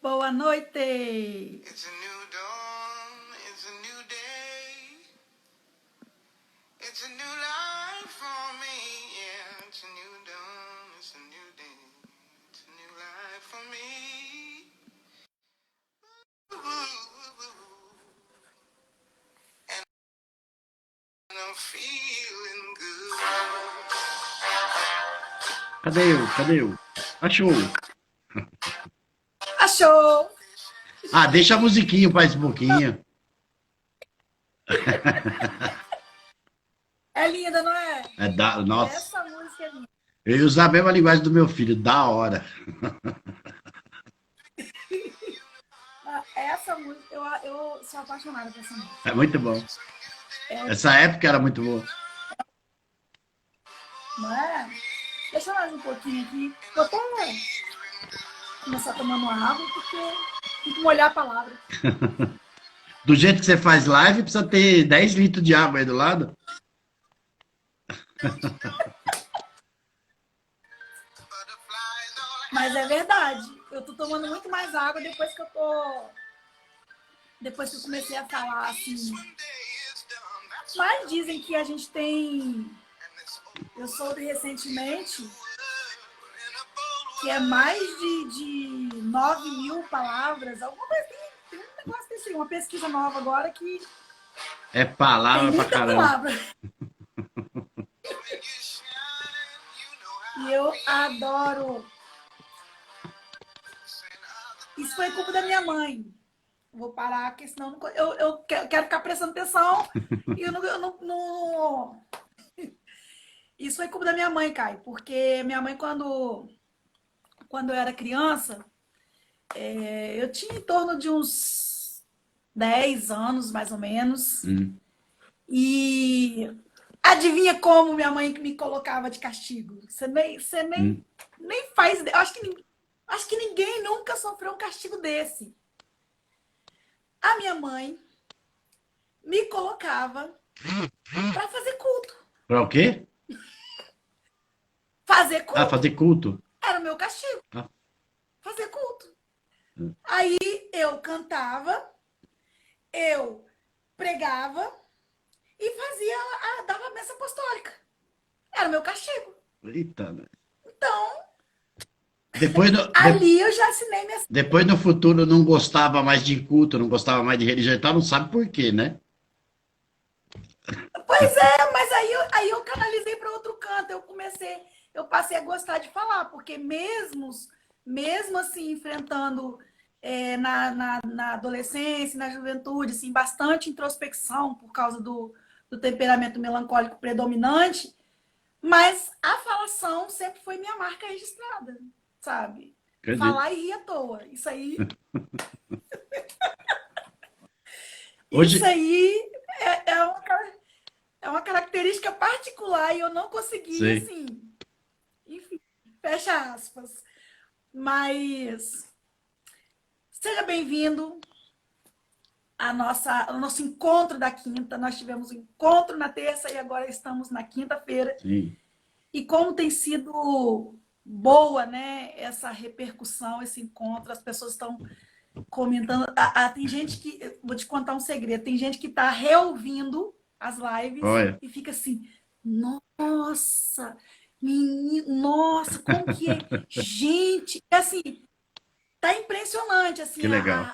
Boa noite! Cadê eu? Achou. Achou! Ah, deixa a musiquinha mais um pouquinho. É linda, não é? Nossa, Essa música é linda. eu ia usar a mesma linguagem do meu filho, da hora. Essa música, eu sou apaixonada por essa música. É muito bom. É, Essa época era muito boa. não é? Deixa mais um pouquinho aqui. Vou até começar tomando água, porque tem que molhar a palavra. Do jeito que você faz live, precisa ter 10 litros de água aí do lado. Mas é verdade. Eu tô tomando muito mais água depois que eu comecei a falar assim. Mas dizem que a gente tem. Eu soube recentemente que é mais de 9.000 palavras. Alguma coisa tem um negócio desse, uma pesquisa nova agora que É tem palavra pra muita caramba. palavra. E eu adoro. Isso foi culpa da minha mãe. Vou parar, porque senão eu quero ficar prestando atenção e eu não. Isso foi culpa da minha mãe, Caio, porque minha mãe, quando eu era criança, eu tinha em torno de uns 10 anos, mais ou menos. E adivinha como minha mãe me colocava de castigo? Você nem faz ideia. Acho que ninguém nunca sofreu um castigo desse. A minha mãe me colocava para fazer culto. Pra o quê? Fazer Ah, culto fazer culto. era o meu castigo. Ah. Fazer culto. Aí eu cantava, eu pregava e dava a missa apostólica. Era o meu castigo. Eita, né? Então, Depois, ali eu já assinei minha. depois no futuro não gostava mais de culto, não gostava mais de religião e tal, não sabe por quê, né? Pois é, mas aí eu canalizei para outro canto. Eu passei a gostar de falar, porque mesmo assim, enfrentando na adolescência, na juventude, assim, bastante introspecção por causa do temperamento melancólico predominante, mas a falação sempre foi minha marca registrada, sabe? Acredito. Falar e rir à toa. Isso aí, isso Hoje, aí é uma característica particular e eu não consegui, sei. assim, enfim, fecha aspas. Mas seja bem-vindo ao nosso encontro da quinta. Nós tivemos um encontro na terça e agora estamos na quinta-feira. Sim. E como tem sido boa, né, essa repercussão, esse encontro, as pessoas estão comentando. Tem gente que, vou te contar um segredo, tem gente que está reouvindo as lives Olha, e fica assim, nossa, menino, nossa, como que é? Gente, assim, tá impressionante, que assim, legal.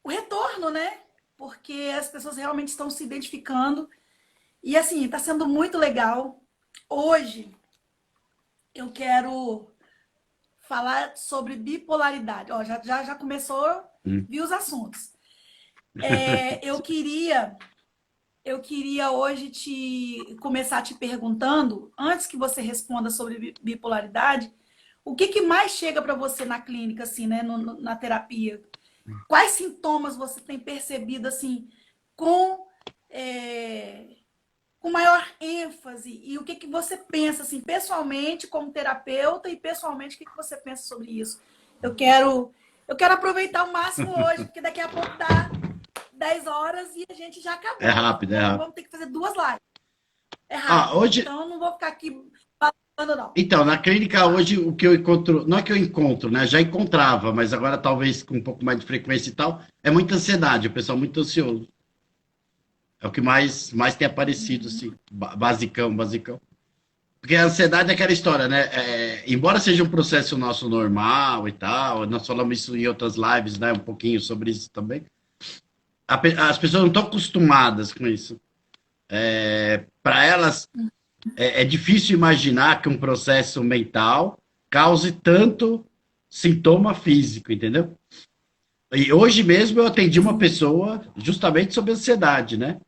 o retorno, né? Porque as pessoas realmente estão se identificando. E, assim, tá sendo muito legal. Hoje, eu quero falar sobre bipolaridade. Ó, já começou, vi os assuntos. Eu queria hoje começar te perguntando, antes que você responda sobre bipolaridade, o que mais chega para você na clínica, assim, né, na terapia? Quais sintomas você tem percebido, assim, com, com maior ênfase? E o que você pensa, assim, pessoalmente, como terapeuta, e pessoalmente, o que você pensa sobre isso? Eu quero aproveitar o máximo hoje, porque daqui a pouco 10 horas e a gente já É acabou. rápido, é Então, rápido. vamos ter que fazer 2 lives. É Ah, rápido. hoje, Então, eu não vou ficar aqui falando, não. então, na clínica hoje, o que eu encontro, não é que eu encontro, né? Já encontrava, mas agora talvez com um pouco mais de frequência e tal, é muita ansiedade, o pessoal muito ansioso. É o que mais tem aparecido, assim, basicão, basicão. Porque a ansiedade é aquela história, né? Embora seja um processo nosso normal e tal, nós falamos isso em outras lives, né? Um pouquinho sobre isso também. As pessoas não estão acostumadas com isso. Para elas, é difícil imaginar que um processo mental cause tanto sintoma físico, entendeu? E hoje mesmo eu atendi uma Sim. pessoa justamente sobre ansiedade, né?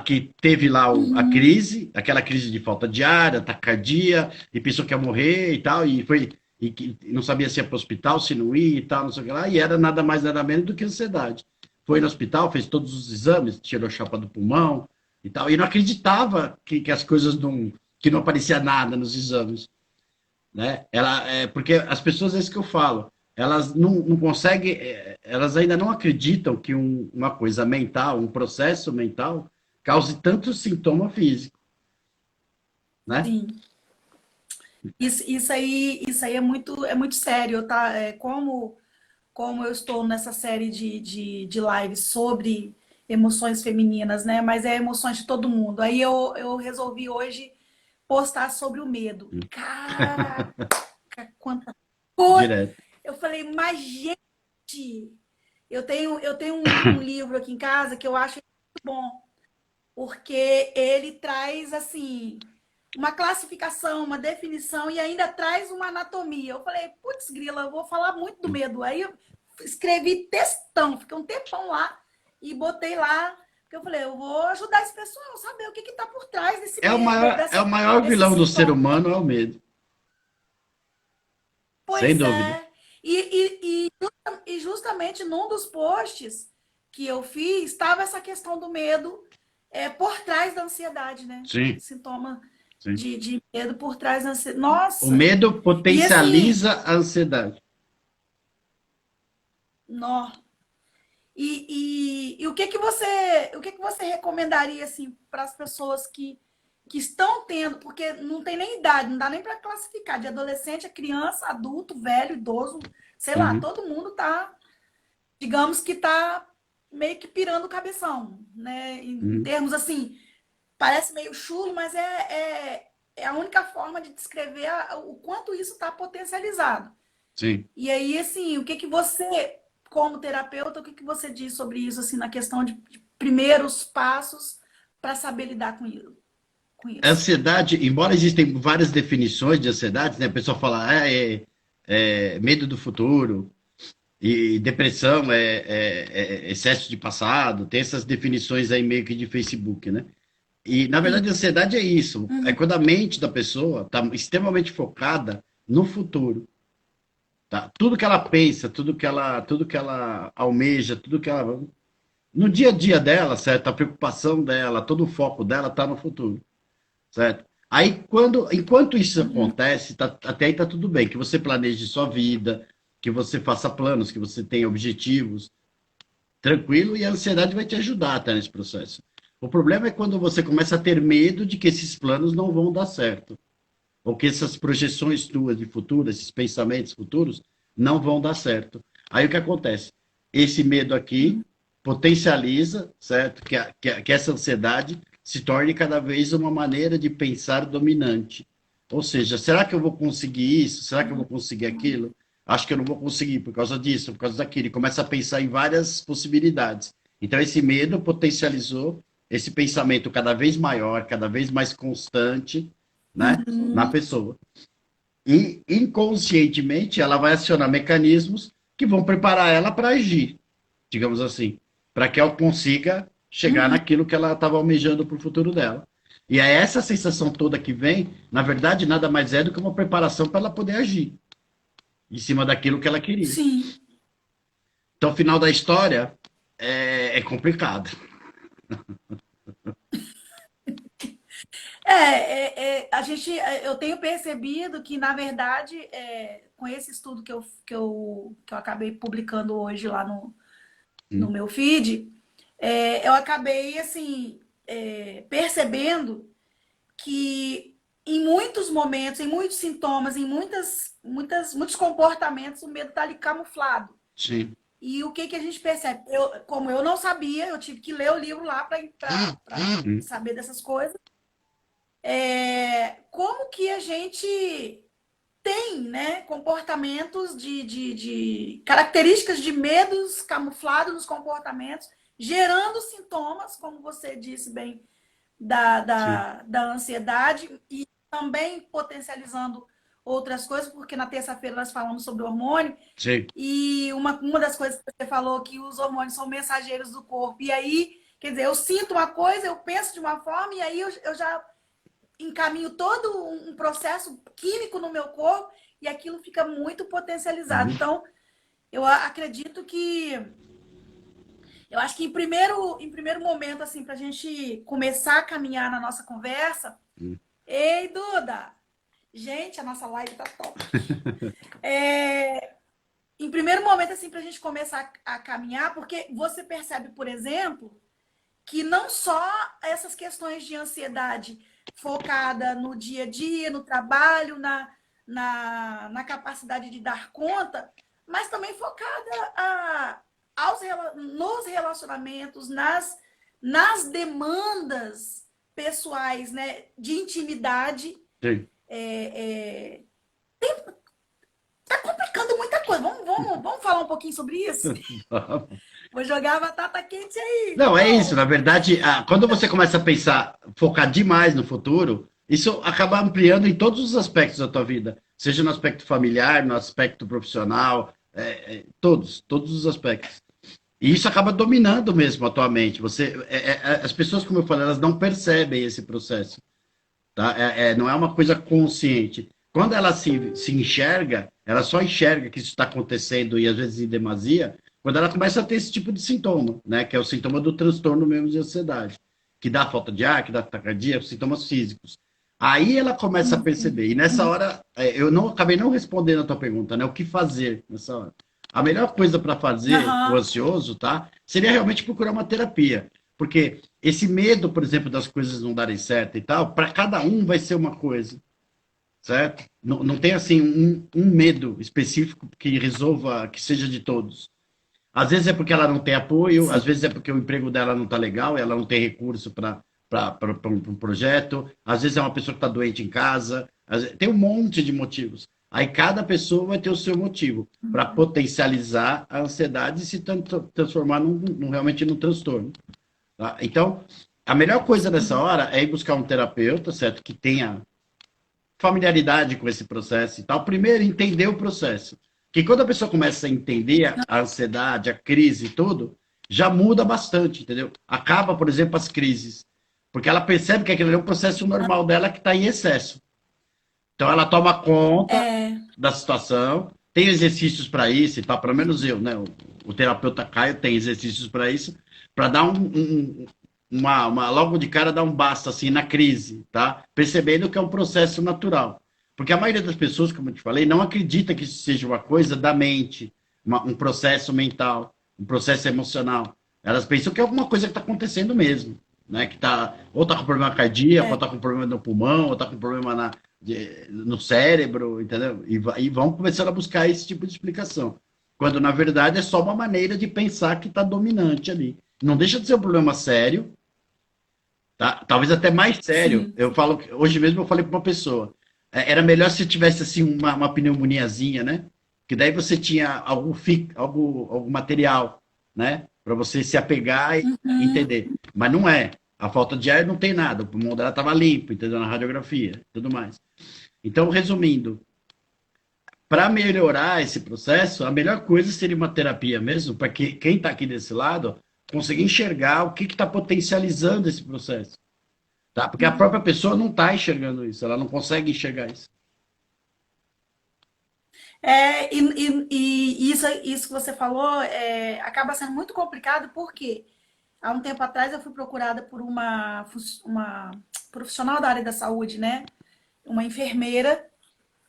Que teve lá a Uhum. crise, aquela crise de falta de ar, taquicardia, e pensou que ia morrer e tal, e que não sabia se ia para o hospital, se não ia e tal, não sei o que lá, e era nada mais, nada menos do que ansiedade. Foi no hospital, fez todos os exames, tirou a chapa do pulmão e tal, e não acreditava que as coisas não, que não aparecia nada nos exames, né? Porque as pessoas, é isso que eu falo, elas não conseguem, elas ainda não acreditam que uma coisa mental, um processo mental, cause tanto sintoma físico, né? Sim. Isso aí é muito sério, tá? Como eu estou nessa série de lives sobre emoções femininas, né? Mas é emoções de todo mundo. Aí eu resolvi hoje postar sobre o medo. Caraca, quanta coisa! Direto. Eu falei, mas gente, eu tenho um livro aqui em casa que eu acho muito bom, porque ele traz assim uma classificação, uma definição e ainda traz uma anatomia. Eu falei, putz, grila, eu vou falar muito do medo. Aí eu escrevi textão, fiquei um tempão lá e botei lá, porque eu falei, eu vou ajudar esse pessoal a saber o que está por trás desse medo, É o maior desse vilão do ser sintoma. humano, é o medo, sem Pois dúvida. é. E justamente num dos posts que eu fiz, estava essa questão do medo por trás da ansiedade, né? Sim, Sintoma sim. de medo por trás da ansiedade. O Nossa! medo E assim, potencializa a ansiedade. nó. E o que que você recomendaria assim para as pessoas que estão tendo, porque não tem nem idade, não dá nem para classificar, de adolescente a criança, adulto, velho, idoso, sei lá, Uhum, todo mundo tá, digamos que tá meio que pirando o cabeção, né? Em uhum, termos assim, parece meio chulo, mas é a única forma de descrever o quanto isso está potencializado. sim. E aí, assim, o que que você, como terapeuta, o que que você diz sobre isso, assim, na questão de primeiros passos para saber lidar com A isso? ansiedade, embora existem várias definições de ansiedade, né? A pessoa fala, medo do futuro, e depressão é excesso de passado, tem essas definições aí meio que de Facebook, né? E, na Sim. verdade, a ansiedade é isso, é Uhum. quando a mente da pessoa está extremamente focada no futuro, tá? Tudo que ela pensa, tudo que ela almeja, tudo que ela... No dia a dia dela, certo? A preocupação dela, todo o foco dela está no futuro, certo? Aí, enquanto isso Uhum. acontece, até aí tá tudo bem, que você planeje sua vida, que você faça planos, que você tenha objetivos, tranquilo, e a ansiedade vai te ajudar até nesse processo. O problema é quando você começa a ter medo de que esses planos não vão dar certo, ou que essas projeções tuas de futuro, esses pensamentos futuros, não vão dar certo. Aí o que acontece? Esse medo aqui potencializa, certo? Que essa ansiedade se torne cada vez uma maneira de pensar dominante. Ou seja, será que eu vou conseguir isso? Será que eu vou conseguir aquilo? Acho que eu não vou conseguir por causa disso, por causa daquilo. E começa a pensar em várias possibilidades. Então, esse medo potencializou esse pensamento cada vez maior, cada vez mais constante, né, na Uhum. pessoa. E inconscientemente ela vai acionar mecanismos que vão preparar ela para agir, digamos assim, para que ela consiga chegar Uhum. naquilo que ela estava almejando para o futuro dela. E é essa sensação toda que vem, na verdade, nada mais é do que uma preparação para ela poder agir em cima daquilo que ela queria. Sim. Então, o final da história é complicado. Eu tenho percebido que, na verdade, com esse estudo que eu acabei publicando hoje lá no Hum, meu feed, eu acabei, assim, percebendo que em muitos momentos, em muitos sintomas, em muitos comportamentos, o medo está ali camuflado. Sim. E o que, que a gente percebe? Como eu não sabia, eu tive que ler o livro lá para saber dessas coisas. Como que a gente tem, né, comportamentos de características de medos camuflados nos comportamentos, gerando sintomas, como você disse bem, Sim. da ansiedade e também potencializando outras coisas, porque na terça-feira nós falamos sobre hormônio Sim. e uma das coisas que você falou que os hormônios são mensageiros do corpo. E aí, quer dizer, eu sinto uma coisa, eu penso de uma forma e aí eu já encaminho todo um processo químico no meu corpo e aquilo fica muito potencializado. Então, eu acredito que eu acho que em primeiro momento, assim, para a gente começar a caminhar na nossa conversa, ei, Duda! Gente, a nossa live tá top. Em primeiro momento, assim, para a gente começar a caminhar, porque você percebe, por exemplo, que não só essas questões de ansiedade focada no dia a dia, no trabalho, na capacidade de dar conta, mas também focada nos relacionamentos, nas demandas pessoais, né, de intimidade. Sim. Tá complicando muita coisa. Vamos falar um pouquinho sobre isso? Vou jogar a batata quente aí. Não, é isso. Vamos. Na verdade, quando você começa a pensar, focar demais no futuro, isso acaba ampliando em todos os aspectos da tua vida, seja no aspecto familiar, no aspecto profissional, todos os aspectos. E isso acaba dominando mesmo a tua mente. As pessoas, como eu falei, elas não percebem esse processo, tá? Não é uma coisa consciente. Quando ela se enxerga, ela só enxerga que isso está acontecendo e às vezes em demasia, quando ela começa a ter esse tipo de sintoma, né? Que é o sintoma do transtorno mesmo de ansiedade, que dá falta de ar, que dá taquicardia, sintomas físicos. Aí ela começa a perceber. E nessa hora, eu não acabei não respondendo a tua pergunta, né? O que fazer nessa hora? A melhor coisa para fazer o Uhum. ansioso, tá? Seria realmente procurar uma terapia. Porque esse medo, por exemplo, das coisas não darem certo e tal, para cada um vai ser uma coisa, certo? Não, não tem assim um medo específico que resolva, que seja de todos. Às vezes é porque ela não tem apoio, Sim. às vezes é porque o emprego dela não está legal, ela não tem recurso para um projeto, às vezes é uma pessoa que está doente em casa, tem um monte de motivos. Aí cada pessoa vai ter o seu motivo para potencializar a ansiedade e se transformar realmente num transtorno. Tá? Então, a melhor coisa nessa hora é ir buscar um terapeuta, certo? Que tenha familiaridade com esse processo e tal. Primeiro, entender o processo. Que quando a pessoa começa a entender a ansiedade, a crise e tudo, já muda bastante, entendeu? Acaba, por exemplo, as crises. Porque ela percebe que aquele é um processo normal dela que está em excesso. Então ela toma conta É, da situação, tem exercícios para isso e tal, pelo menos eu, né? O terapeuta Caio tem exercícios para isso, para dar logo de cara dar um basta assim na crise, tá? Percebendo que é um processo natural. Porque a maioria das pessoas, como eu te falei, não acredita que isso seja uma coisa da mente, um processo mental, um processo emocional. Elas pensam que é alguma coisa que está acontecendo mesmo, né? Que tá, ou está com problema cardíaco, ou está com problema no pulmão, ou está com problema no cérebro, entendeu? E vão começando a buscar esse tipo de explicação. Quando, na verdade, é só uma maneira de pensar que está dominante ali. Não deixa de ser um problema sério, tá? Talvez até mais sério. sim. Eu falo, hoje mesmo eu falei para uma pessoa, era melhor se tivesse assim uma pneumoniazinha, né? Que daí você tinha algum material, né? Para você se apegar e Uhum. entender. Mas não é. A falta de ar não tem nada. O pulmão dela estava limpo, entendeu? Na radiografia, tudo mais. Então, resumindo, para melhorar esse processo, a melhor coisa seria uma terapia mesmo, para que quem está aqui desse lado conseguir enxergar o que está potencializando esse processo. Tá? Porque a própria pessoa não está enxergando isso, ela não consegue enxergar isso. Isso que você falou acaba sendo muito complicado, porque há um tempo atrás eu fui procurada por uma profissional da área da saúde, né? Uma enfermeira,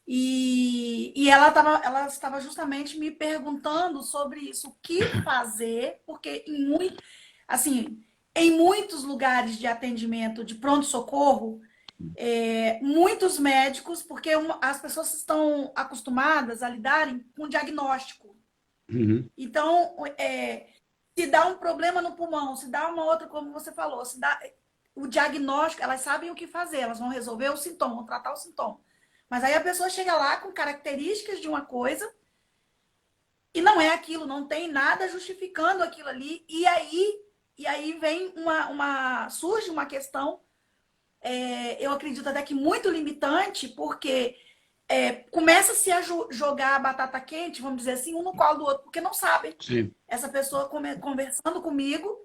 e ela estava justamente me perguntando sobre isso, o que fazer, porque assim, em muitos lugares de atendimento de pronto-socorro, muitos médicos, porque as pessoas estão acostumadas a lidarem com diagnóstico. Uhum. Então, se dá um problema no pulmão, se dá uma outra, como você falou, se dá o diagnóstico, elas sabem o que fazer, elas vão resolver o sintoma, vão tratar o sintoma. Mas aí a pessoa chega lá com características de uma coisa e não é aquilo, não tem nada justificando aquilo ali. E aí vem surge uma questão, eu acredito até que muito limitante, porque começa-se a jogar a batata quente, vamos dizer assim, um no colo do outro, porque não sabem. Sim. Essa pessoa conversando comigo,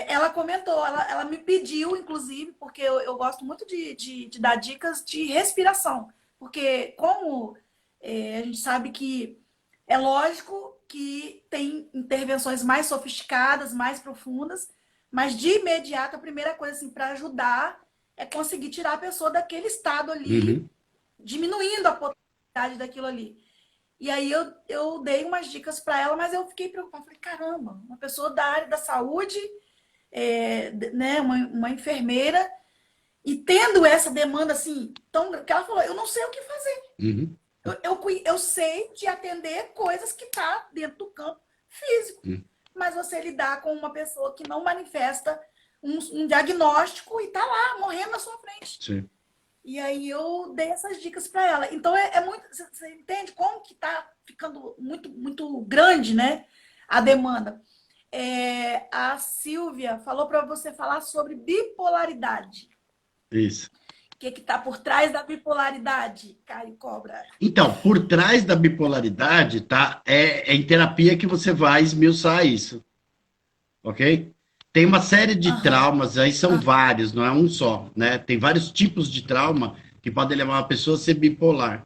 ela comentou, ela me pediu, inclusive, porque eu gosto muito de dar dicas de respiração. Porque como a gente sabe que é lógico que tem intervenções mais sofisticadas, mais profundas, mas de imediato a primeira coisa assim, para ajudar é conseguir tirar a pessoa daquele estado ali, Uhum. diminuindo a potência daquilo ali. E aí eu dei umas dicas para ela, mas eu fiquei preocupada. Falei, caramba, uma pessoa da área da saúde, né, uma enfermeira, e tendo essa demanda assim, que ela falou, eu não sei o que fazer. Uhum. Eu sei de atender coisas que tá dentro do campo físico. Uhum. Mas você lidar com uma pessoa que não manifesta um diagnóstico e tá lá, morrendo na sua frente. Sim. E aí eu dei essas dicas para ela. Então é muito. Você entende como que está ficando muito, muito grande, né? A demanda. A Silvia falou para você falar sobre bipolaridade. Isso. O que está por trás da bipolaridade, Caio Cobra? Então, por trás da bipolaridade, tá? É em terapia que você vai esmiuçar isso. Ok? Tem uma série de Aham. traumas, aí são vários, não é um só, né? Tem vários tipos de trauma que podem levar uma pessoa a ser bipolar,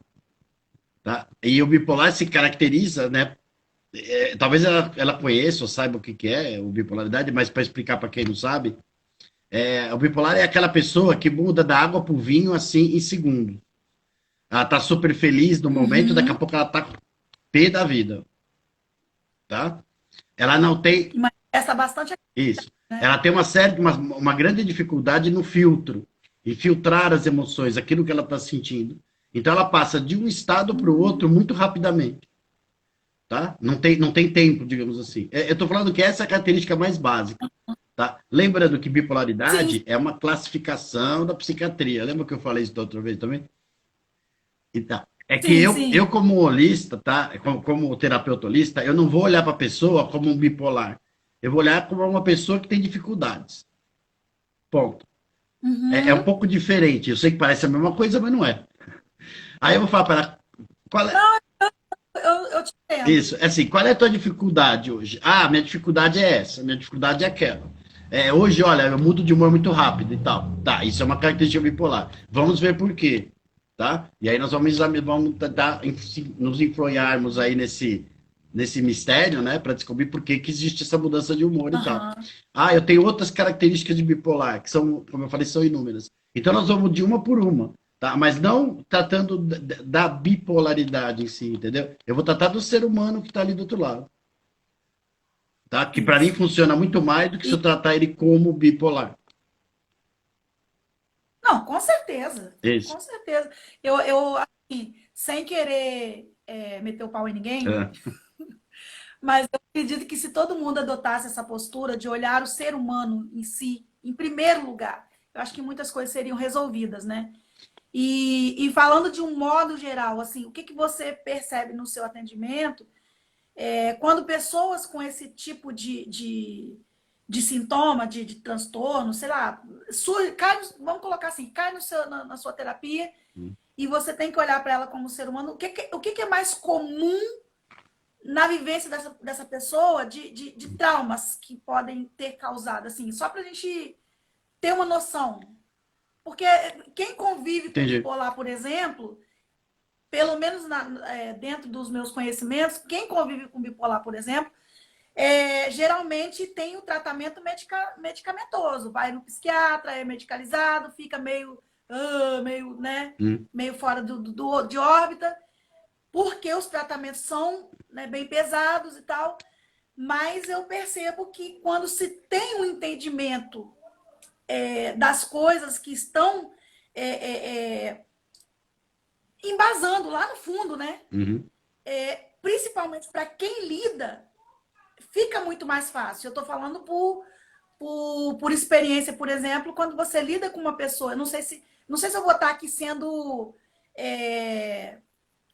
tá? E o bipolar se caracteriza, né? Talvez ela conheça ou saiba o que que é o bipolaridade, mas para explicar para quem não sabe, o bipolar é aquela pessoa que muda da água para o vinho assim em segundo. Ela tá super feliz no momento, daqui a Uhum. pouco ela tá pé da vida, tá? Ela não tem E manifesta bastante, isso. né? Ela tem uma grande dificuldade no filtro, em filtrar as emoções, aquilo que ela está sentindo. Então ela passa de um estado para o outro muito rapidamente, tá? Não tem tempo, digamos assim. Eu estou falando que essa é a característica mais básica, tá? Lembrando que Sim, bipolaridade é uma classificação da psiquiatria. Lembra que eu falei isso da outra vez também? Então, é que sim, eu sim. como holista, tá? Como terapeuta holista, eu não vou olhar para a pessoa como um bipolar. Eu vou olhar como uma pessoa que tem dificuldades. Ponto. É um Uhum. pouco diferente. Eu sei que parece a mesma coisa, mas não é. Aí eu vou falar para ela, qual é, Não, eu te entendo. isso, é assim, qual é a tua dificuldade hoje? Ah, minha dificuldade é essa, minha dificuldade é aquela. Hoje, olha, eu mudo de humor muito rápido e tal. Tá, isso é uma característica bipolar. Vamos ver por quê, tá? E aí nós vamos tentar nos enfronharmos aí nesse mistério, né, para descobrir por que que existe essa mudança de humor e tal. Aham. Ah, eu tenho outras características de bipolar, que são, como eu falei, são inúmeras. Então nós vamos de uma por uma, tá? Mas não tratando da bipolaridade em si, entendeu? Eu vou tratar do ser humano que está ali do outro lado, tá? Que para mim Isso. funciona muito mais do que se E, eu tratar ele como bipolar. não, com certeza. Isso. Com certeza. Eu assim, sem querer meter o pau em ninguém, É. mas eu acredito que se todo mundo adotasse essa postura de olhar o ser humano em si, em primeiro lugar, eu acho que muitas coisas seriam resolvidas, né? E falando de um modo geral, assim, o que, que você percebe no seu atendimento quando pessoas com esse tipo de sintoma, de transtorno, sei lá, vamos colocar assim, cai na sua terapia e você tem que olhar para ela como ser humano, o que é mais comum na vivência dessa pessoa de traumas que podem ter causado, assim, só para a gente ter uma noção. Porque quem convive com Entendi. bipolar, por exemplo, pelo menos dentro dos meus conhecimentos, quem convive com bipolar, por exemplo, geralmente tem o tratamento medicamentoso. Vai no psiquiatra, é medicalizado, fica meio, né, Hum. meio fora de órbita, porque os tratamentos são, né, bem pesados e tal. mas eu percebo que quando se tem um entendimento das coisas que estão é, é, é, embasando lá no fundo, né? Uhum. Principalmente para quem lida, fica muito mais fácil. Eu estou falando por experiência, por exemplo, quando você lida com uma pessoa, não sei se eu vou estar aqui sendo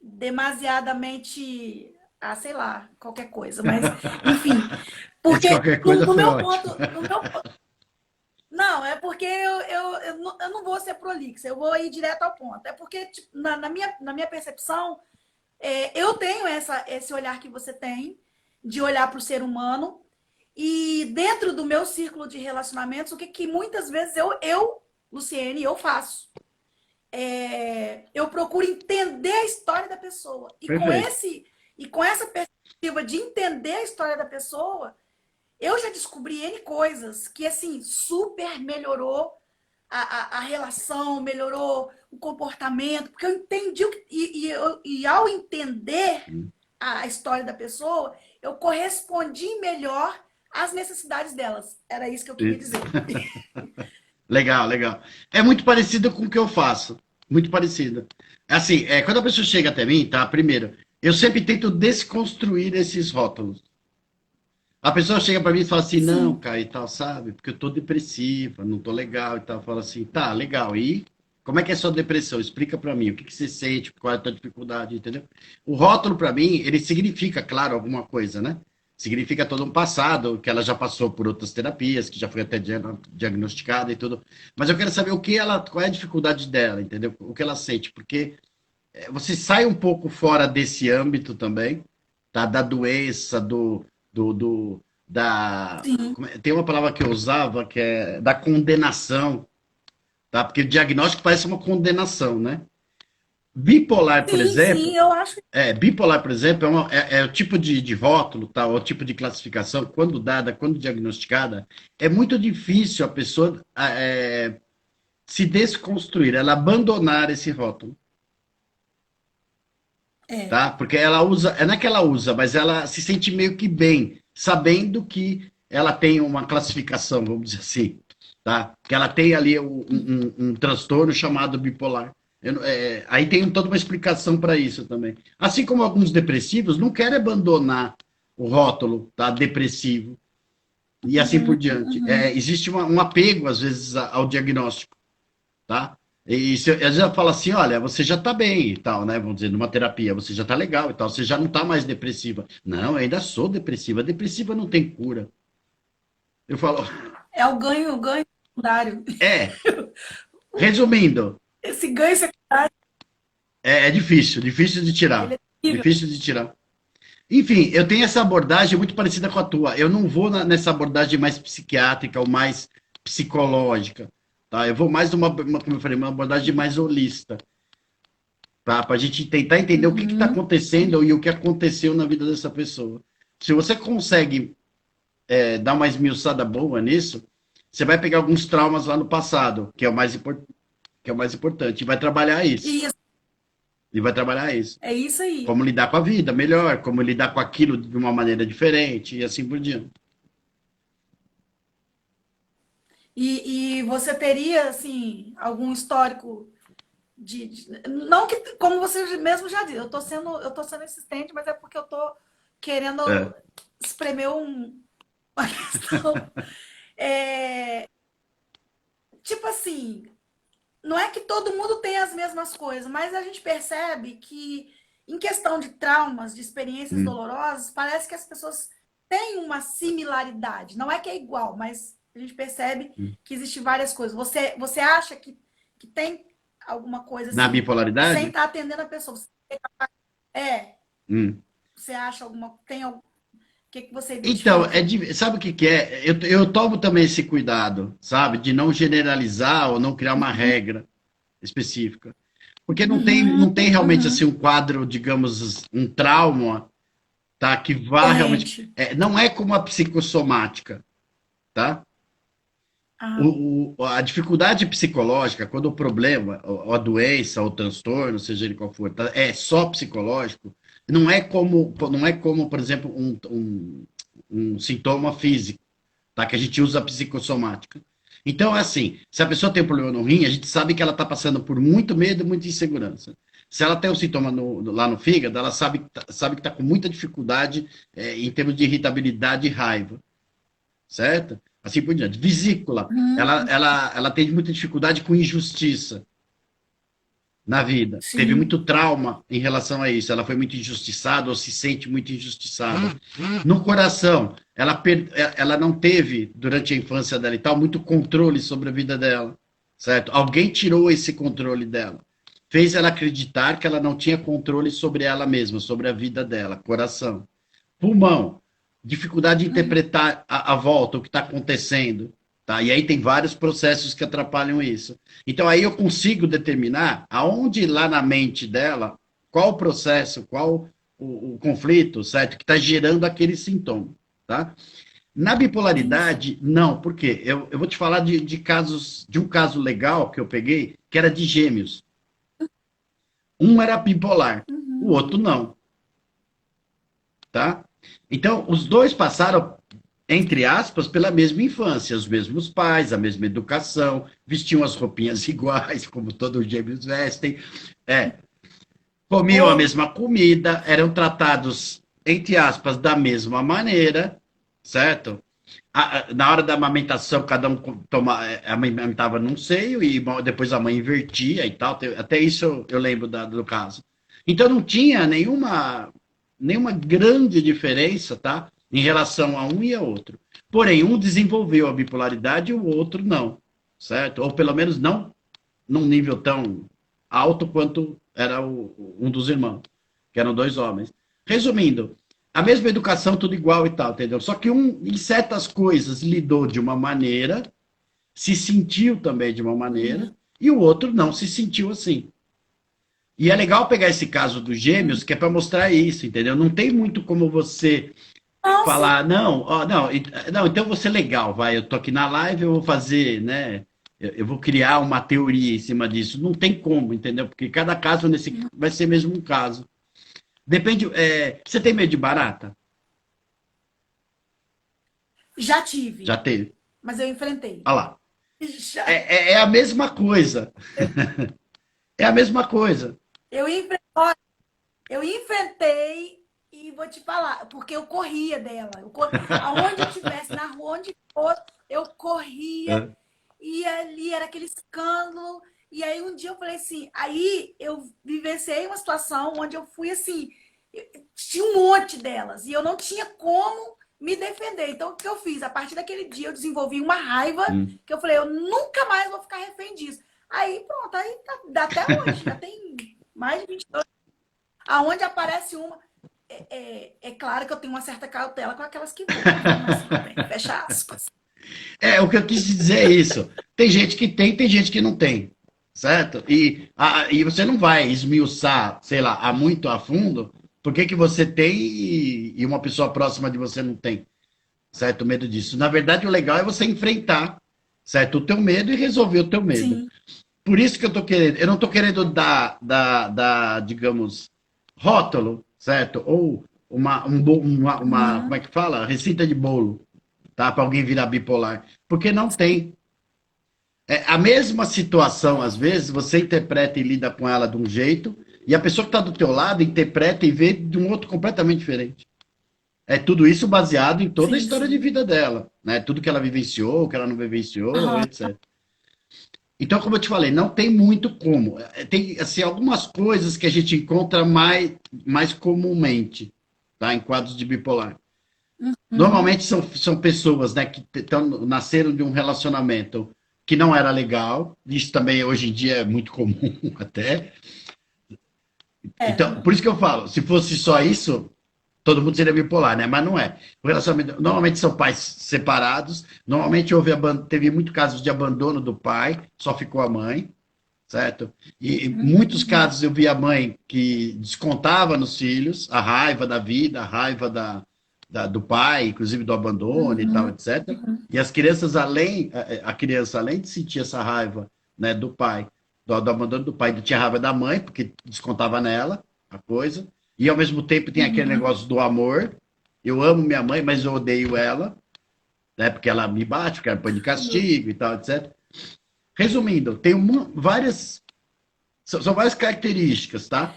demasiadamente, sei lá, qualquer coisa, mas enfim, Esse porque qualquer no, coisa no foi meu ótimo. ponto, não, é porque eu não vou ser prolixa, eu vou ir direto ao ponto. É porque, tipo, na minha percepção, eu tenho esse olhar que você tem, de olhar para o ser humano, e dentro do meu círculo de relacionamentos, o que muitas vezes Luciene, eu faço. Eu procuro entender a história da pessoa. E com Perfeito. essa perspectiva de entender a história da pessoa, eu já descobri N coisas que, assim, super melhorou a relação, melhorou o comportamento, porque eu entendi e ao entender a história da pessoa, eu correspondi melhor às necessidades delas. Era isso que eu queria Isso. dizer. Legal, legal. É muito parecido com o que eu faço. Muito parecido. Assim, quando a pessoa chega até mim, tá? Primeiro, eu sempre tento desconstruir esses rótulos. A pessoa chega pra mim e fala assim, não, Sim. cara, e tal, sabe? Porque eu tô depressiva, não tô legal e tal. Fala assim, tá, legal. E como é que é a sua depressão? Explica pra mim, o que que você sente, qual é a tua dificuldade, entendeu? O rótulo, pra mim, ele significa, claro, alguma coisa, né? Significa todo um passado, que ela já passou por outras terapias, que já foi até diagnosticada e tudo. Mas eu quero saber qual é a dificuldade dela, entendeu? O que ela sente, porque você sai um pouco fora desse âmbito também, tá? Da doença, do, do- da. Sim, Tem uma palavra que eu usava que é da condenação, tá? Porque o diagnóstico parece uma condenação, né? Bipolar, por sim, sim, exemplo, eu acho. bipolar, por exemplo, é o tipo de rótulo, tá? O tipo de classificação, quando dada, quando diagnosticada, é muito difícil a pessoa se desconstruir, ela abandonar esse rótulo. É. Tá? Porque ela usa, não é que ela usa, mas ela se sente meio que bem, sabendo que ela tem uma classificação, vamos dizer assim, tá? Que ela tem ali um transtorno chamado bipolar. Aí tem toda uma explicação para isso também. Assim como alguns depressivos não querem abandonar o rótulo, tá? Depressivo e assim por Uhum, diante. uhum. Existe um apego às vezes ao diagnóstico, tá? E se, às vezes eu falo assim, olha, você já tá bem e tal, né? Vamos dizer, numa terapia, você já tá legal e tal, você já não tá mais depressiva. Não, eu ainda sou depressiva. Depressiva não tem cura. Eu falo, É o ganho secundário. é, resumindo, Esse ganho secundário, é difícil, difícil de ele tirar. é terrível. Difícil de tirar. Enfim, eu tenho essa abordagem muito parecida com a tua. Eu não vou nessa abordagem mais psiquiátrica ou mais psicológica, tá? Eu vou mais como eu falei, uma abordagem mais holista. Tá? Para a gente tentar entender o que está Uhum. acontecendo e o que aconteceu na vida dessa pessoa. Se você consegue dar uma esmiuçada boa nisso, você vai pegar alguns traumas lá no passado, que é o mais importante, e vai trabalhar isso. Isso, E vai trabalhar isso. é isso aí. Como lidar com a vida melhor, como lidar com aquilo de uma maneira diferente, e assim por diante. E você teria, assim, algum histórico não que, como você mesmo já disse, eu tô sendo insistente, mas é porque eu tô querendo É. espremer uma questão. É, tipo assim, não é que todo mundo tem as mesmas coisas, mas a gente percebe que, em questão de traumas, de experiências Hum. dolorosas, parece que as pessoas têm uma similaridade. Não é que é igual, mas a gente percebe que existem várias coisas. Você acha que tem alguma coisa Na assim, sem bipolaridade? estar atendendo a pessoa? É, Hum. você acha alguma. O que você Então, identifica? sabe o que que é? Eu tomo também esse cuidado, sabe? De não generalizar ou não criar uma regra específica. Porque Uhum, não tem realmente assim uhum. um quadro, digamos, um trauma, tá? Que vá realmente. Corrente. Não é como a psicossomática, tá? Ah, A dificuldade psicológica, quando o problema, ou a doença, ou o transtorno, seja ele qual for, tá? É só psicológico, não é como, por exemplo, um sintoma físico, tá? Que a gente usa a psicossomática. Então, é assim, se a pessoa tem um problema no rim, a gente sabe que ela está passando por muito medo, muita insegurança. Se ela tem um sintoma lá no fígado, ela sabe que está com muita dificuldade em termos de irritabilidade e raiva, certo? Assim por diante. Vesícula, ela tem muita dificuldade com injustiça na vida. Teve Sim. muito trauma em relação a isso. Ela foi muito injustiçada ou se sente muito injustiçada. No coração, ela não teve, durante a infância dela e tal, muito controle sobre a vida dela, certo? Alguém tirou esse controle dela. Fez ela acreditar que ela não tinha controle sobre ela mesma, sobre a vida dela. Coração. Pulmão, dificuldade de interpretar a volta, o que está acontecendo. Tá? E aí tem vários processos que atrapalham isso. Então aí eu consigo determinar aonde lá na mente dela, qual o processo, qual o conflito, certo? Que está gerando aquele sintoma. Tá? Na bipolaridade, não. Por quê? Eu vou te falar de um caso legal que eu peguei, que era de gêmeos. Um era bipolar, o outro não. Tá? Então, os dois passaram, entre aspas, pela mesma infância, os mesmos pais, a mesma educação, vestiam as roupinhas iguais, como todos os gêmeos vestem, comiam a mesma comida, eram tratados, entre aspas, da mesma maneira, certo? Na hora da amamentação, cada um amamentava num seio e depois a mãe invertia e tal. Até isso eu lembro do caso. Então não tinha nenhuma grande diferença, tá? Em relação a um e a outro. Porém, um desenvolveu a bipolaridade e o outro não, certo? Ou pelo menos não num nível tão alto quanto era um dos irmãos, que eram dois homens. Resumindo, a mesma educação, tudo igual e tal, entendeu? Só que um, em certas coisas, lidou de uma maneira, se sentiu também de uma maneira, e o outro não se sentiu assim. E é legal pegar esse caso dos gêmeos, que é para mostrar isso, entendeu? Não tem muito como você Não, sim. falar, não, ó, não, não, então eu vou ser legal, vai, eu tô aqui na live, eu vou fazer, né? Eu vou criar uma teoria em cima disso. Não tem como, entendeu? Porque cada caso nesse vai ser mesmo um caso. Depende. Você tem medo de barata? Já tive, Já teve. mas eu enfrentei. Olha lá. Já. É a mesma coisa. É a mesma coisa. Eu, eu enfrentei e vou te falar, porque eu corria dela. Aonde eu estivesse, na rua, onde fosse, eu corria. É. E ali era aquele escândalo. E aí um dia eu falei assim, aí eu vivenciei uma situação onde eu fui assim, tinha um monte delas e eu não tinha como me defender. Então o que eu fiz? A partir daquele dia eu desenvolvi uma raiva que eu falei, eu nunca mais vou ficar refém disso. Aí pronto, aí dá até hoje, já tem mais de 22. Aonde aparece uma, é claro que eu tenho uma certa cautela com aquelas que voam, mas tudo bem, fecha aspas. O que eu quis dizer é isso. Tem gente que tem gente que não tem. Certo? E você não vai esmiuçar, sei lá, muito a fundo, por que você tem e uma pessoa próxima de você não tem. Certo? O medo disso. Na verdade, o legal é você enfrentar, certo? O teu medo e resolver o teu medo. Sim. Por isso que eu não estou querendo dar, digamos, rótulo, certo? Ou como é que fala? Receita de bolo, tá? Para alguém virar bipolar. Porque não tem. A mesma situação, às vezes, você interpreta e lida com ela de um jeito, e a pessoa que está do teu lado interpreta e vê de um outro completamente diferente. É tudo isso baseado em toda a Sim, história de sim. vida dela, né? Tudo que ela vivenciou, o que ela não vivenciou, Aham. etc. Então, como eu te falei, não tem muito como. Tem assim, algumas coisas que a gente encontra mais comumente, tá? Em quadros de bipolar. Normalmente são pessoas, né, que nasceram de um relacionamento que não era legal. Isso também hoje em dia é muito comum até. Então, por isso que eu falo, se fosse só isso, todo mundo seria bipolar, né? Mas não é. O relacionamento, normalmente são pais separados, normalmente teve muitos casos de abandono do pai, só ficou a mãe, certo? E em muitos casos eu vi a mãe que descontava nos filhos a raiva da vida, a raiva do pai, inclusive do abandono e tal, etc. E as crianças, a criança, além de sentir essa raiva, né, do pai, do abandono do pai, tinha raiva da mãe, porque descontava nela a coisa, e ao mesmo tempo tem aquele negócio do amor, Eu amo minha mãe, mas eu odeio ela, né? Porque ela me bate, porque ela põe de castigo e tal, etc. Resumindo, tem várias. São várias características, tá?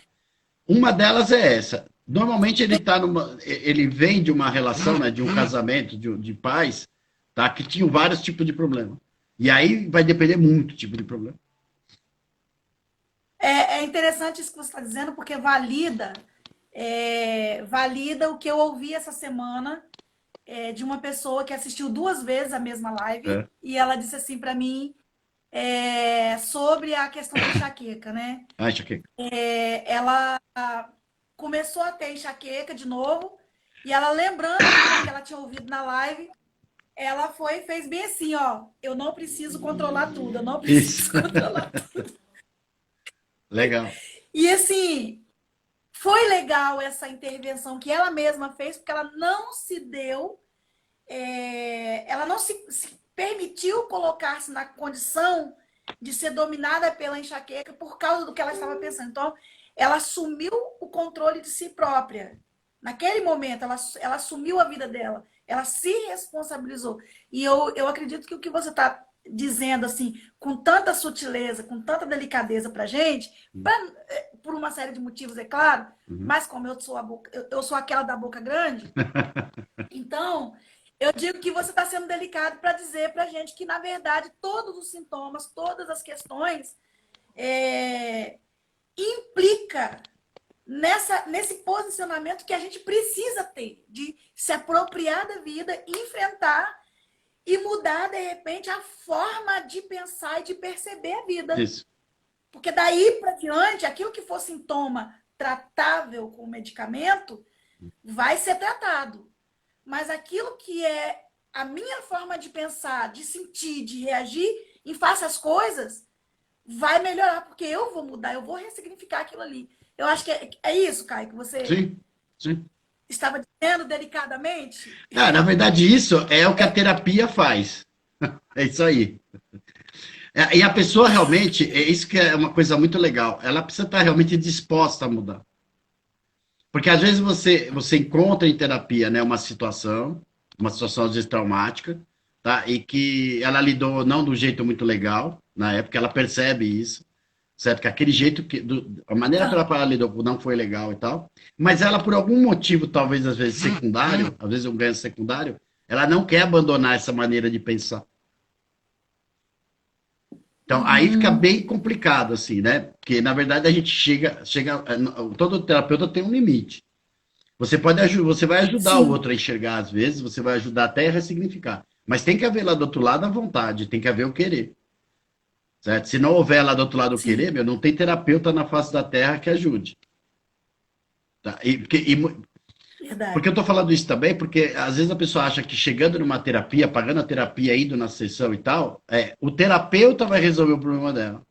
Uma delas é essa. Normalmente ele vem de uma relação, né, de um casamento, de pais, tá, que tinham vários tipos de problema. E aí vai depender muito do tipo de problema. É interessante isso que você está dizendo, porque valida o que eu ouvi essa semana de uma pessoa que assistiu 2 vezes a mesma live É. e ela disse assim para mim sobre a questão da enxaqueca, né? Acha que. Ela começou a ter enxaqueca de novo e ela lembrando aquilo que ela tinha ouvido na live, ela foi e fez bem assim, ó, eu não preciso controlar tudo, eu não Isso. preciso controlar tudo. Legal. E assim, foi legal essa intervenção que ela mesma fez, porque ela não se deu, ela não se permitiu colocar-se na condição de ser dominada pela enxaqueca por causa do que ela estava pensando. Então, ela assumiu o controle de si própria. Naquele momento, ela assumiu a vida dela, ela se responsabilizou. E eu acredito que o que você está dizendo, assim, com tanta sutileza, com tanta delicadeza para gente, por uma série de motivos, é claro, Uhum. mas como eu sou aquela da boca grande, então eu digo que você está sendo delicado para dizer para a gente que, na verdade, todos os sintomas, todas as questões implica nesse posicionamento que a gente precisa ter, de se apropriar da vida, enfrentar e mudar, de repente, a forma de pensar e de perceber a vida. Isso. Porque daí para diante, aquilo que for sintoma tratável com medicamento, vai ser tratado. Mas aquilo que é a minha forma de pensar, de sentir, de reagir em face às coisas, vai melhorar, porque eu vou mudar, eu vou ressignificar aquilo ali. Eu acho que é isso, Caio, que você Sim, sim. estava dizendo delicadamente. Na verdade, isso é o que a terapia faz. É isso aí. E a pessoa realmente, é isso que é uma coisa muito legal, ela precisa estar realmente disposta a mudar. Porque às vezes você encontra em terapia, né, uma situação às vezes traumática, tá? E que ela lidou não do jeito muito legal, na época ela percebe isso, certo? Que aquele jeito a maneira pela qual ela lidou não foi legal e tal, mas ela por algum motivo, talvez às vezes secundário, às vezes um ganho secundário, ela não quer abandonar essa maneira de pensar. Então, aí fica bem complicado, assim, né? Porque, na verdade, a gente todo terapeuta tem um limite. Você vai ajudar o Sim, outro a enxergar, às vezes, você vai ajudar até a ressignificar. Mas tem que haver lá do outro lado a vontade, tem que haver o querer, certo? Se não houver lá do outro lado o sim, querer, meu, não tem terapeuta na face da Terra que ajude. Tá? verdade. Porque eu tô falando isso também, porque às vezes a pessoa acha que chegando numa terapia, pagando a terapia, indo na sessão e tal, o terapeuta vai resolver o problema dela.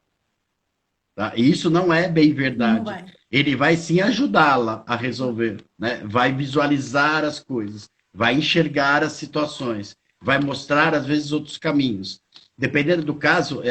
Tá? E isso não é bem Não verdade. vai. Ele vai sim ajudá-la a resolver, né? Vai visualizar as coisas, vai enxergar as situações, vai mostrar, às vezes, outros caminhos. Dependendo do caso,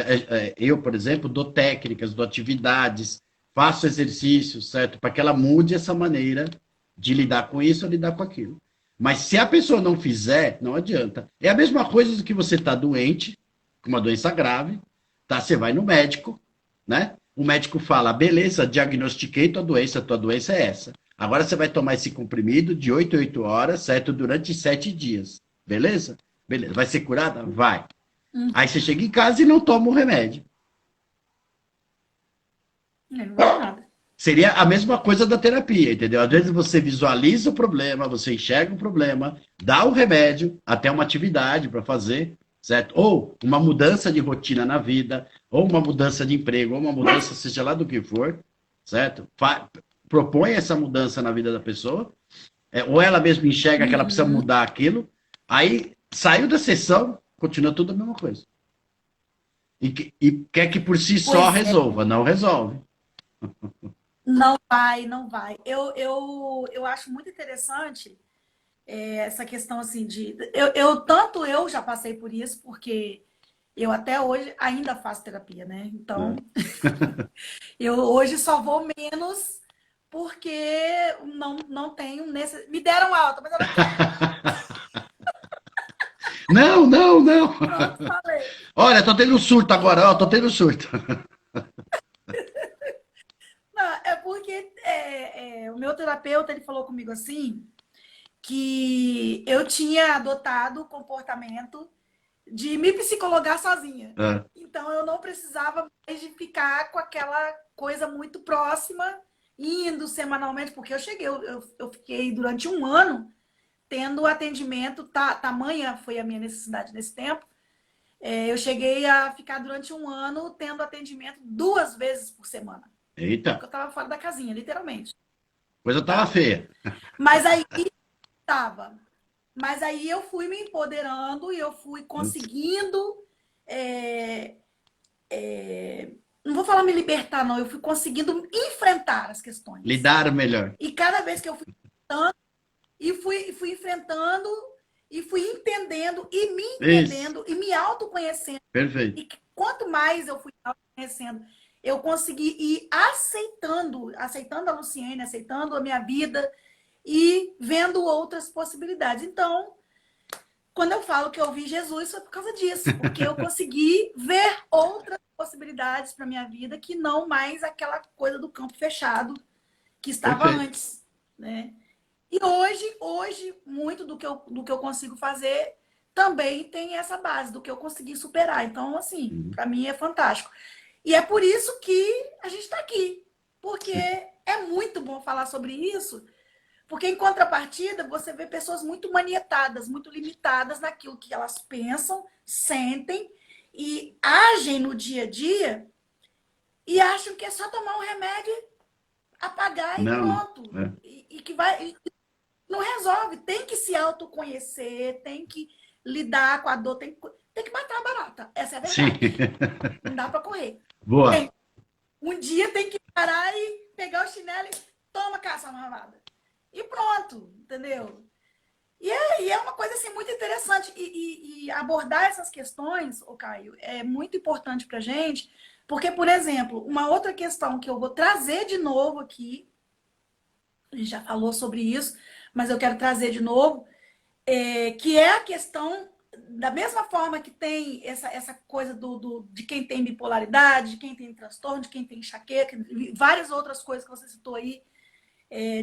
eu, por exemplo, dou técnicas, dou atividades, faço exercícios, certo? Para que ela mude essa maneira de lidar com isso ou lidar com aquilo. Mas se a pessoa não fizer, não adianta. É a mesma coisa do que você está doente, com uma doença grave, tá? Você vai no médico, né? O médico fala, beleza, diagnostiquei tua doença é essa. Agora você vai tomar esse comprimido de 8 a 8 horas, certo? Durante 7 dias. Beleza? Beleza. Vai ser curada? Vai. Aí você chega em casa e não toma o remédio. Não vai nada. Seria a mesma coisa da terapia, entendeu? Às vezes você visualiza o problema, você enxerga o problema, dá o remédio, até uma atividade para fazer, certo? Ou uma mudança de rotina na vida, ou uma mudança de emprego, ou uma mudança, seja lá do que for, certo? Propõe essa mudança na vida da pessoa, ou ela mesma enxerga que ela precisa mudar aquilo, aí saiu da sessão, continua tudo a mesma coisa. E quer que por si só Pois é, resolva, não resolve. não vai, não vai. Eu acho muito interessante essa questão assim de. Tanto eu já passei por isso, porque eu até hoje ainda faço terapia, né? Então, Né? eu hoje só vou menos porque não tenho me deram alta, mas eu não quero. Não, não, não. Pronto, falei. Olha, tô tendo um surto agora, ó, tô tendo um surto. Não, é porque o meu terapeuta ele falou comigo assim que eu tinha adotado o comportamento de me psicologar sozinha. É, Então eu não precisava mais de ficar com aquela coisa muito próxima, indo semanalmente, porque eu fiquei durante um ano tendo atendimento, tamanha foi a minha necessidade nesse tempo. Eu cheguei a ficar durante um ano tendo atendimento 2 vezes por semana. eita, Porque eu estava fora da casinha, literalmente. coisa tava Tá? feia. Mas aí estava. Mas aí eu fui me empoderando e eu fui conseguindo. é, não vou falar me libertar, não. Eu fui conseguindo enfrentar as questões. Lidar melhor. E cada vez que eu fui enfrentando, fui enfrentando, e fui entendendo, e me Isso, entendendo, e me autoconhecendo. perfeito. E quanto mais eu fui autoconhecendo, eu consegui ir aceitando a Luciene, aceitando a minha vida e vendo outras possibilidades. Então, quando eu falo que eu vi Jesus, foi por causa disso, porque eu consegui ver outras possibilidades para minha vida que não mais aquela coisa do campo fechado que estava Perfeito. antes, né? E hoje muito do que eu consigo fazer também tem essa base do que eu consegui superar. Então, assim, Uhum. para mim é fantástico. E é por isso que a gente está aqui, porque Sim. é muito bom falar sobre isso, porque em contrapartida você vê pessoas muito manietadas, muito limitadas naquilo que elas pensam, sentem e agem no dia a dia e acham que é só tomar um remédio, apagar e Não, não. pronto. É. E que vai. Não resolve. Tem que se autoconhecer, tem que lidar com a dor, tem que matar a barata. Essa é a Sim. verdade. Não dá para correr. Boa. Um dia tem que parar e pegar o chinelo e toma caça amarrada. E pronto, entendeu? E é uma coisa assim muito interessante. E abordar essas questões, ô Caio, é muito importante para gente, porque, por exemplo, uma outra questão que eu vou trazer de novo aqui, a gente já falou sobre isso, mas eu quero trazer de novo, que é a questão, da mesma forma que tem essa coisa de quem tem bipolaridade, de quem tem transtorno, de quem tem enxaqueca, várias outras coisas que você citou aí,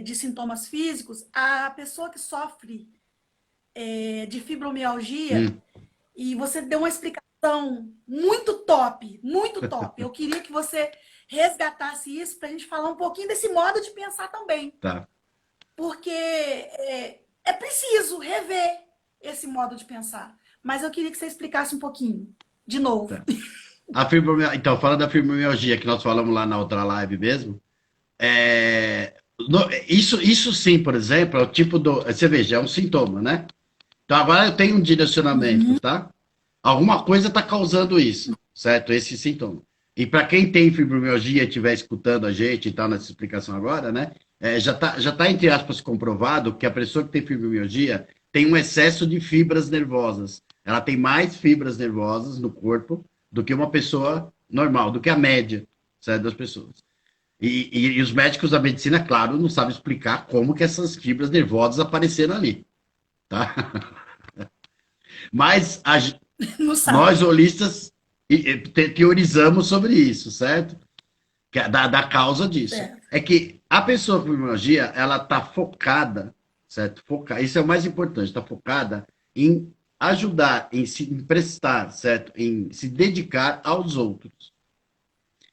de sintomas físicos, a pessoa que sofre de fibromialgia, Hum, e você deu uma explicação muito top, muito top. Eu queria que você resgatasse isso para a gente falar um pouquinho desse modo de pensar também. tá. Porque é preciso rever esse modo de pensar. Mas eu queria que você explicasse um pouquinho, de novo. Tá. Então, falando da fibromialgia que nós falamos lá na outra live mesmo, isso sim, por exemplo, é o tipo do. Você veja, é um sintoma, né? Então agora eu tenho um direcionamento, Uhum. tá? Alguma coisa está causando isso, certo? Esse sintoma. E para quem tem fibromialgia e estiver escutando a gente e tal nessa explicação agora, né? Já tá, entre aspas, comprovado que a pessoa que tem fibromialgia tem um excesso de fibras nervosas. Ela tem mais fibras nervosas no corpo do que uma pessoa normal, do que a média, certo, das pessoas. E os médicos da medicina, claro, não sabem explicar como que essas fibras nervosas apareceram ali, tá? Mas Não sabe. nós holistas teorizamos sobre isso, certo? Da causa disso. Certo. É que a pessoa com fibromialgia, ela está focada, certo? Isso é o mais importante, está focada em ajudar, em se emprestar, certo? Em se dedicar aos outros.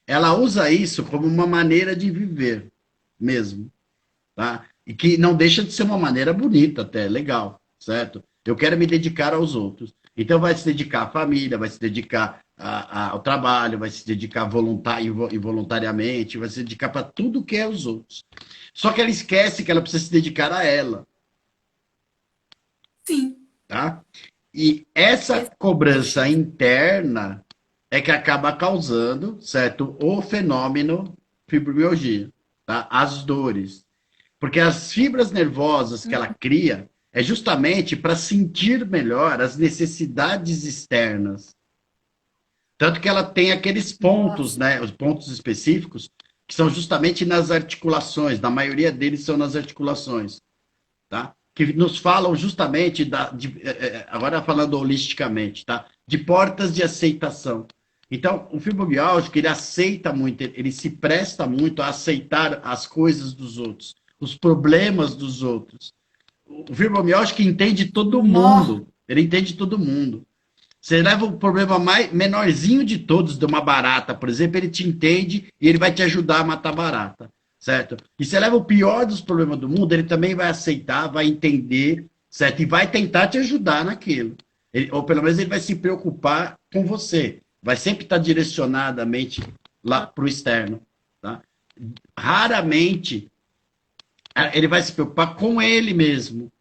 Ela usa isso como uma maneira de viver mesmo, tá? E que não deixa de ser uma maneira bonita até, legal, certo? Eu quero me dedicar aos outros. Então vai se dedicar à família, vai se dedicar ao trabalho, vai se dedicar involuntariamente, vai se dedicar para tudo que é os outros. Só que ela esquece que ela precisa se dedicar a ela, Sim. tá? E essa cobrança Perfeito. interna é que acaba causando, certo, o fenômeno fibromialgia, tá? As dores. Porque as fibras nervosas que ela cria é justamente para sentir melhor as necessidades externas. Tanto que ela tem aqueles pontos, Nossa. né, os pontos específicos, que são justamente nas articulações, na maioria deles são nas articulações, tá? Que nos falam justamente, agora falando holisticamente, tá? De portas de aceitação. Então, o fibromialgico, ele aceita muito, ele se presta muito a aceitar as coisas dos outros, os problemas dos outros. O fibromialgico entende todo Nó. mundo, ele entende todo mundo. Você leva o problema menorzinho de todos, de uma barata, por exemplo, ele te entende e ele vai te ajudar a matar a barata, certo? E você leva o pior dos problemas do mundo, ele também vai aceitar, vai entender, certo? E vai tentar te ajudar naquilo. Ou pelo menos ele vai se preocupar com você. Vai sempre estar direcionadamente lá para o externo, tá? Raramente ele vai se preocupar com ele mesmo,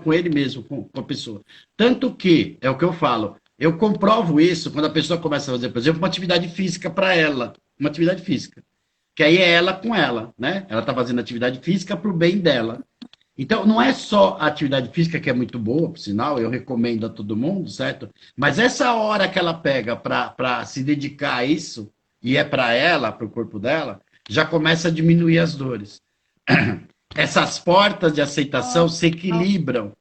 com ele mesmo, com a pessoa. Tanto que, é o que eu falo, eu comprovo isso quando a pessoa começa a fazer, por exemplo, uma atividade física para ela, uma atividade física, que aí é ela com ela, né? Ela está fazendo atividade física para o bem dela. Então, não é só a atividade física que é muito boa, por sinal, eu recomendo a todo mundo, certo? Mas essa hora que ela pega para se dedicar a isso, e é para ela, para o corpo dela, já começa a diminuir as dores. Essas portas de aceitação se equilibram,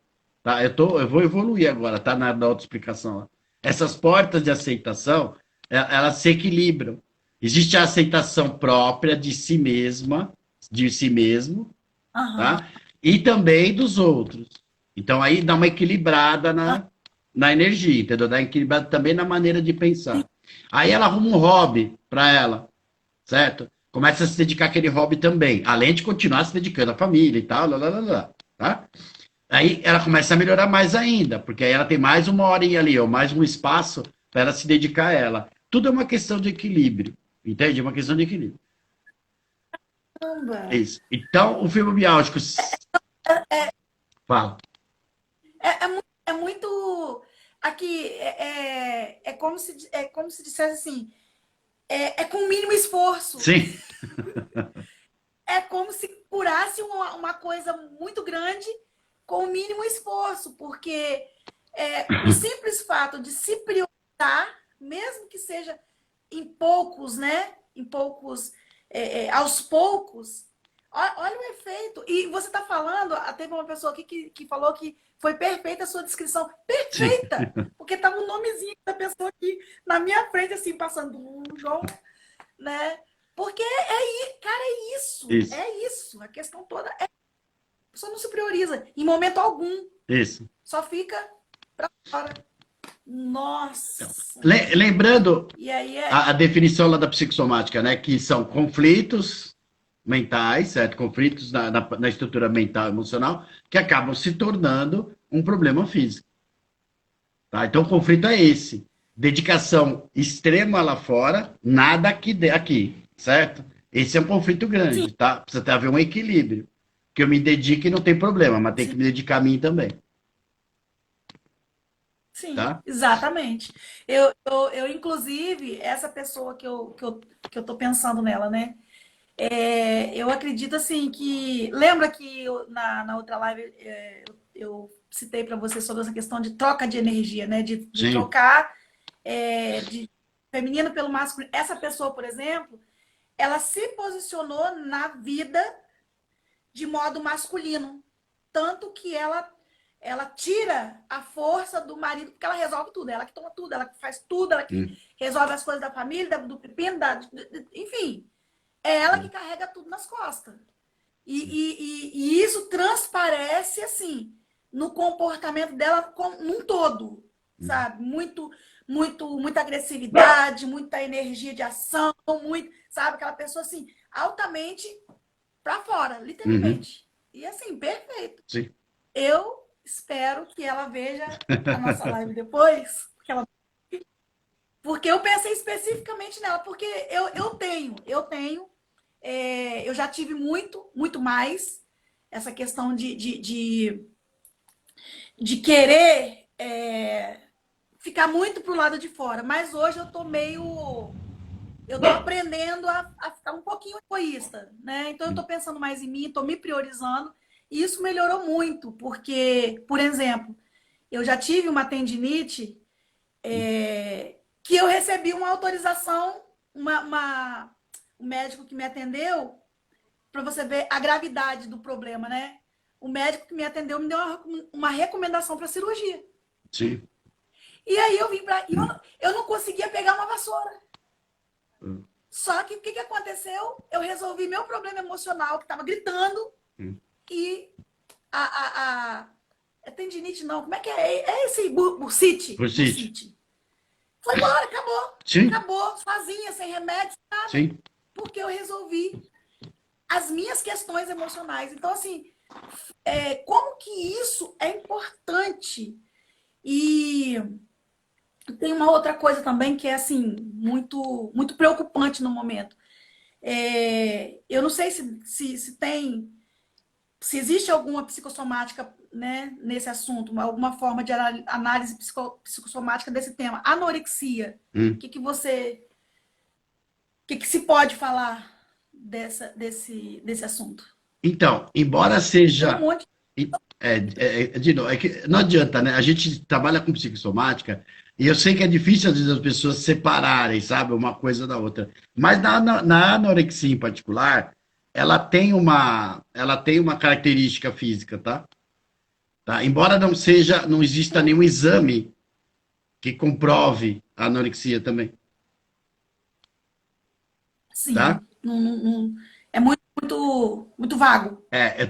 tá? Eu vou evoluir agora, tá? Na outra explicação. Essas portas de aceitação, elas se equilibram. Existe a aceitação própria de si mesma, de si mesmo, Aham. tá? E também dos outros. Então aí dá uma equilibrada na energia, entendeu? Dá uma equilibrada também na maneira de pensar. Aí ela arruma um hobby para ela, certo? Começa a se dedicar àquele hobby também, além de continuar se dedicando à família e tal, tá? Aí ela começa a melhorar mais ainda, porque aí ela tem mais uma horinha ali, ou mais um espaço para ela se dedicar a ela. Tudo é uma questão de equilíbrio, entende? É uma questão de equilíbrio. É Caramba. isso. Então, o fibromialgico fala. É muito. Aqui é como se dissesse assim: é com o mínimo esforço. Sim. É como se curasse uma coisa muito grande com o mínimo esforço, porque o simples fato de se priorizar, mesmo que seja em poucos, né? Em poucos, aos poucos, olha o efeito. E você está falando, teve uma pessoa aqui que falou que foi perfeita a sua descrição. Sim. Perfeita! Porque estava um nomezinho da pessoa aqui na minha frente, assim, passando, João, né? Porque cara, Isso. é isso. A questão toda é. A pessoa não se prioriza em momento algum. Isso. Só fica pra fora. Nossa! Lembrando E aí a definição lá da psicossomática, né? Que são conflitos mentais, certo? Conflitos na estrutura mental e emocional, que acabam se tornando um problema físico. Tá? Então, o conflito é esse. Dedicação extrema lá fora, nada aqui, certo? Esse é um conflito sim, grande, tá? Precisa haver um equilíbrio. Que eu me dedique não tem problema, mas tem sim, que me dedicar a mim também, sim, tá? exatamente. Inclusive, essa pessoa que eu tô pensando nela, né? Eu acredito assim que. Lembra que na outra live eu citei para você sobre essa questão de troca de energia, né? De Sim. trocar de feminino pelo masculino. Essa pessoa, por exemplo, ela se posicionou na vida de modo masculino. Tanto que ela tira a força do marido, porque ela resolve tudo. Ela que toma tudo, ela que faz tudo, ela que Hum. resolve as coisas da família, do pepino, enfim. É ela que carrega tudo nas costas. E isso transparece, assim, no comportamento dela num todo, sabe? Muita agressividade, muita energia de ação, sabe? Aquela pessoa, assim, altamente pra fora, Uhum. literalmente. E, assim, perfeito. Sim. Eu espero que ela veja a nossa live depois, porque eu pensei especificamente nela, porque eu já tive muito mais essa questão de querer ficar muito pro lado de fora, mas hoje eu tô aprendendo a ficar um pouquinho egoísta, né? Então eu tô pensando mais em mim, tô me priorizando, e isso melhorou muito, porque, por exemplo, eu já tive uma tendinite que eu recebi uma autorização, uma o médico que me atendeu, para você ver a gravidade do problema, né? O médico que me atendeu me deu uma recomendação para cirurgia. Sim. E aí eu vim para... Eu não conseguia pegar uma vassoura. Só que o que aconteceu? Eu resolvi meu problema emocional, que estava gritando, e é tendinite, não. Como é que é? É esse bursite. Bursite. Foi embora, acabou. Sim. Acabou, sozinha, sem remédio, nada. Sim. Porque eu resolvi as minhas questões emocionais. Então, assim, como que isso é importante? E tem uma outra coisa também que é, assim, muito, muito preocupante no momento. Eu não sei se tem... Se existe alguma psicossomática, né, nesse assunto, alguma forma de análise psicossomática desse tema. Anorexia. O que se pode falar desse assunto? Então, embora seja... Tem um monte... de novo, que não adianta, né? A gente trabalha com psicossomática e eu sei que é difícil, às vezes, as pessoas separarem, sabe, uma coisa da outra. Mas na anorexia em particular, ela tem uma característica física, tá? Embora não exista nenhum exame que comprove a anorexia também. Sim, tá? É muito vago. Eu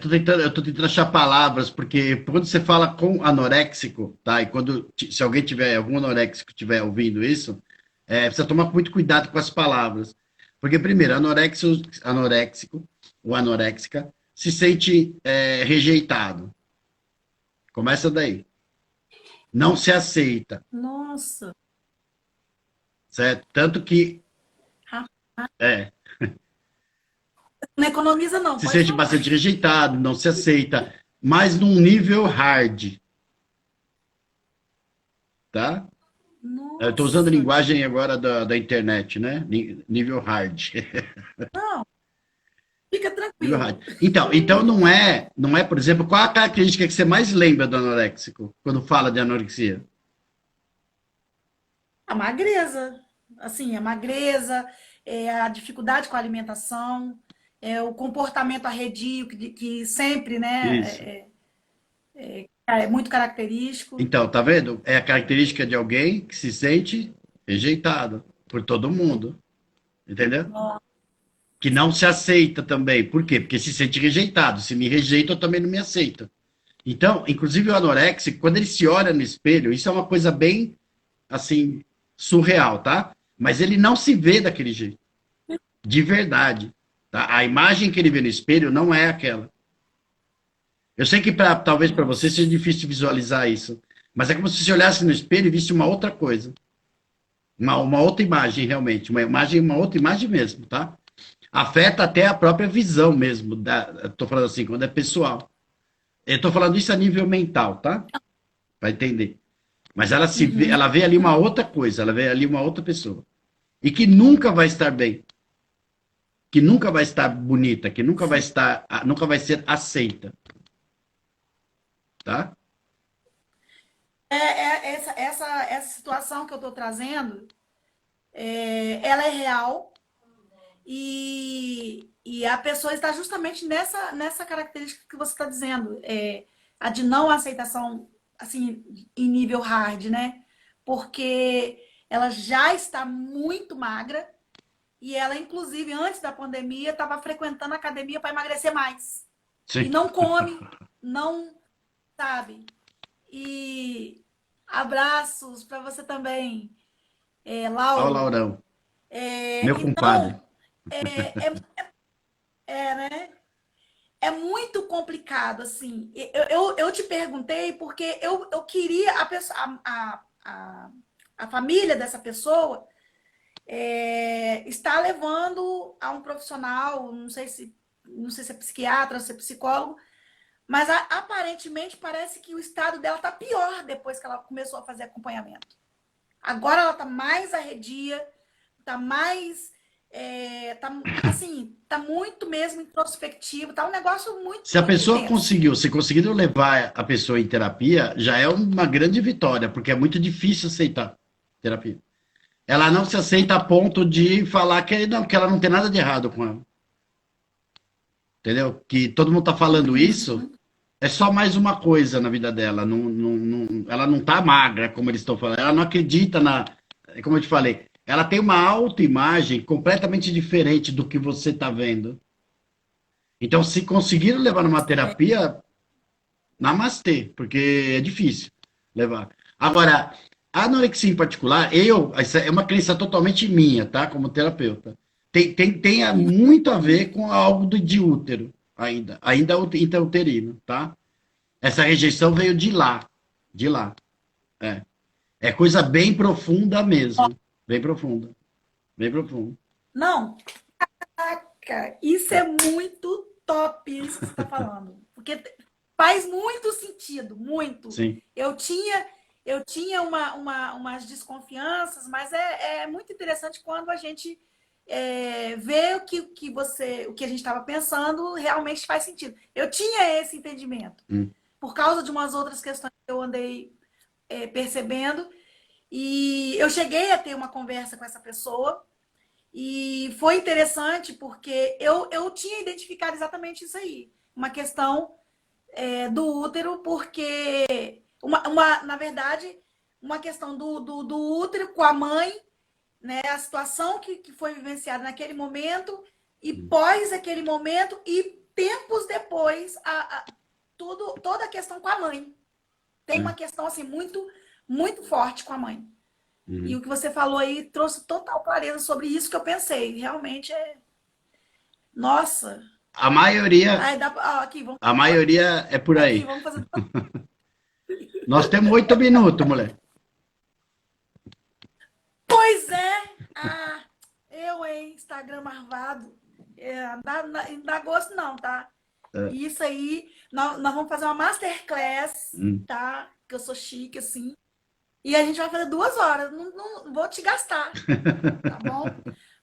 tô tentando achar palavras, porque quando você fala com anoréxico, tá? E se alguém algum anoréxico estiver ouvindo isso, precisa tomar muito cuidado com as palavras. Porque, primeiro, anoréxico ou anoréxica se sente rejeitado. Começa daí. Não se aceita. Nossa. Certo? Tanto que... Não economiza, não. Se sente bastante rejeitado, não se aceita, mas num nível hard. Tá? Nossa. Eu estou usando linguagem agora da internet, né? Nível hard. Não. Fica tranquilo. Nível hard. Então não é, por exemplo, qual a característica que você mais lembra do anoréxico, quando fala de anorexia? A magreza. Assim, a magreza, a dificuldade com a alimentação, o comportamento arredio, que sempre, né? É muito característico. Então, tá vendo? É a característica de alguém que se sente rejeitado por todo mundo. Entendeu? Nossa. Que não se aceita também. Por quê? Porque se sente rejeitado. Se me rejeita, eu também não me aceito. Então, inclusive o anoréxico, quando ele se olha no espelho, isso é uma coisa bem, assim, surreal, tá? Mas ele não se vê daquele jeito. De verdade. Tá? A imagem que ele vê no espelho não é aquela. Eu sei que talvez para você seja difícil visualizar isso. Mas é como se você olhasse no espelho e visse uma outra coisa. Uma outra imagem, realmente. Uma outra imagem mesmo, tá? Afeta até a própria visão mesmo. Estou falando assim, quando é pessoal. Eu estou falando isso a nível mental, tá? Para entender. Mas ela ela vê ali uma outra coisa, ela vê ali uma outra pessoa. E que nunca vai estar bem. Que nunca vai estar bonita, que nunca vai ser aceita. Tá? Essa situação que eu estou trazendo, ela é real e a pessoa está justamente nessa característica que você está dizendo, a de não aceitação, assim, em nível hard, né? Porque ela já está muito magra e ela, inclusive, antes da pandemia, estava frequentando a academia para emagrecer mais. Sim. E não come, não... sabe? E abraços para você também, Lauro. Olha o Laurão. Meu compadre. Né? É muito complicado, assim. Eu te perguntei porque eu queria a família dessa pessoa está levando a um profissional, não sei se é psiquiatra, se é psicólogo, mas aparentemente parece que o estado dela está pior depois que ela começou a fazer acompanhamento. Agora ela está mais arredia, está mais... tá muito mesmo introspectivo, tá um negócio muito... Se a pessoa intenso. se conseguiram levar a pessoa em terapia, já é uma grande vitória, porque é muito difícil aceitar terapia. ela não se aceita a ponto de falar que ela não tem nada de errado com ela. Entendeu? Que todo mundo tá falando isso, é só mais uma coisa na vida dela. Ela não tá magra, como eles estão falando. Ela não acredita na. Como eu te falei, ela tem uma autoimagem completamente diferente do que você tá vendo. Então, se conseguiram levar numa terapia, namastê, porque é difícil levar. Agora, a anorexia em particular, essa é uma crença totalmente minha, tá? Como terapeuta. Tem muito a ver com algo de útero, ainda intrauterino, tá? Essa rejeição veio de lá. É, é coisa bem profunda mesmo, bem profunda, bem profunda. Não, cara, isso é muito top, isso que você está falando. Porque faz muito sentido, muito. Sim. Eu tinha umas desconfianças, mas é muito interessante quando a gente vê o que a gente estava pensando realmente faz sentido. Eu tinha esse entendimento, por causa de umas outras questões que eu andei percebendo, e eu cheguei a ter uma conversa com essa pessoa, e foi interessante porque eu tinha identificado exatamente isso aí, uma questão do útero, porque, na verdade, uma questão do útero com a mãe, né, a situação que foi vivenciada naquele momento, e pós aquele momento, e tempos depois, toda a questão com a mãe. Tem uma questão assim, muito, muito forte com a mãe. E o que você falou aí trouxe total clareza sobre isso que eu pensei. Realmente é. Nossa! A maioria, Ai, aqui, a maioria é por aqui, aí. vamos fazer. Nós temos 8 minutos, mulher. Pois é! Hein? Instagram marvado. Não dá gosto, não, tá? Isso aí, nós vamos fazer uma masterclass, tá? Que eu sou chique, assim. E a gente vai fazer 2 horas. Não vou te gastar, tá bom?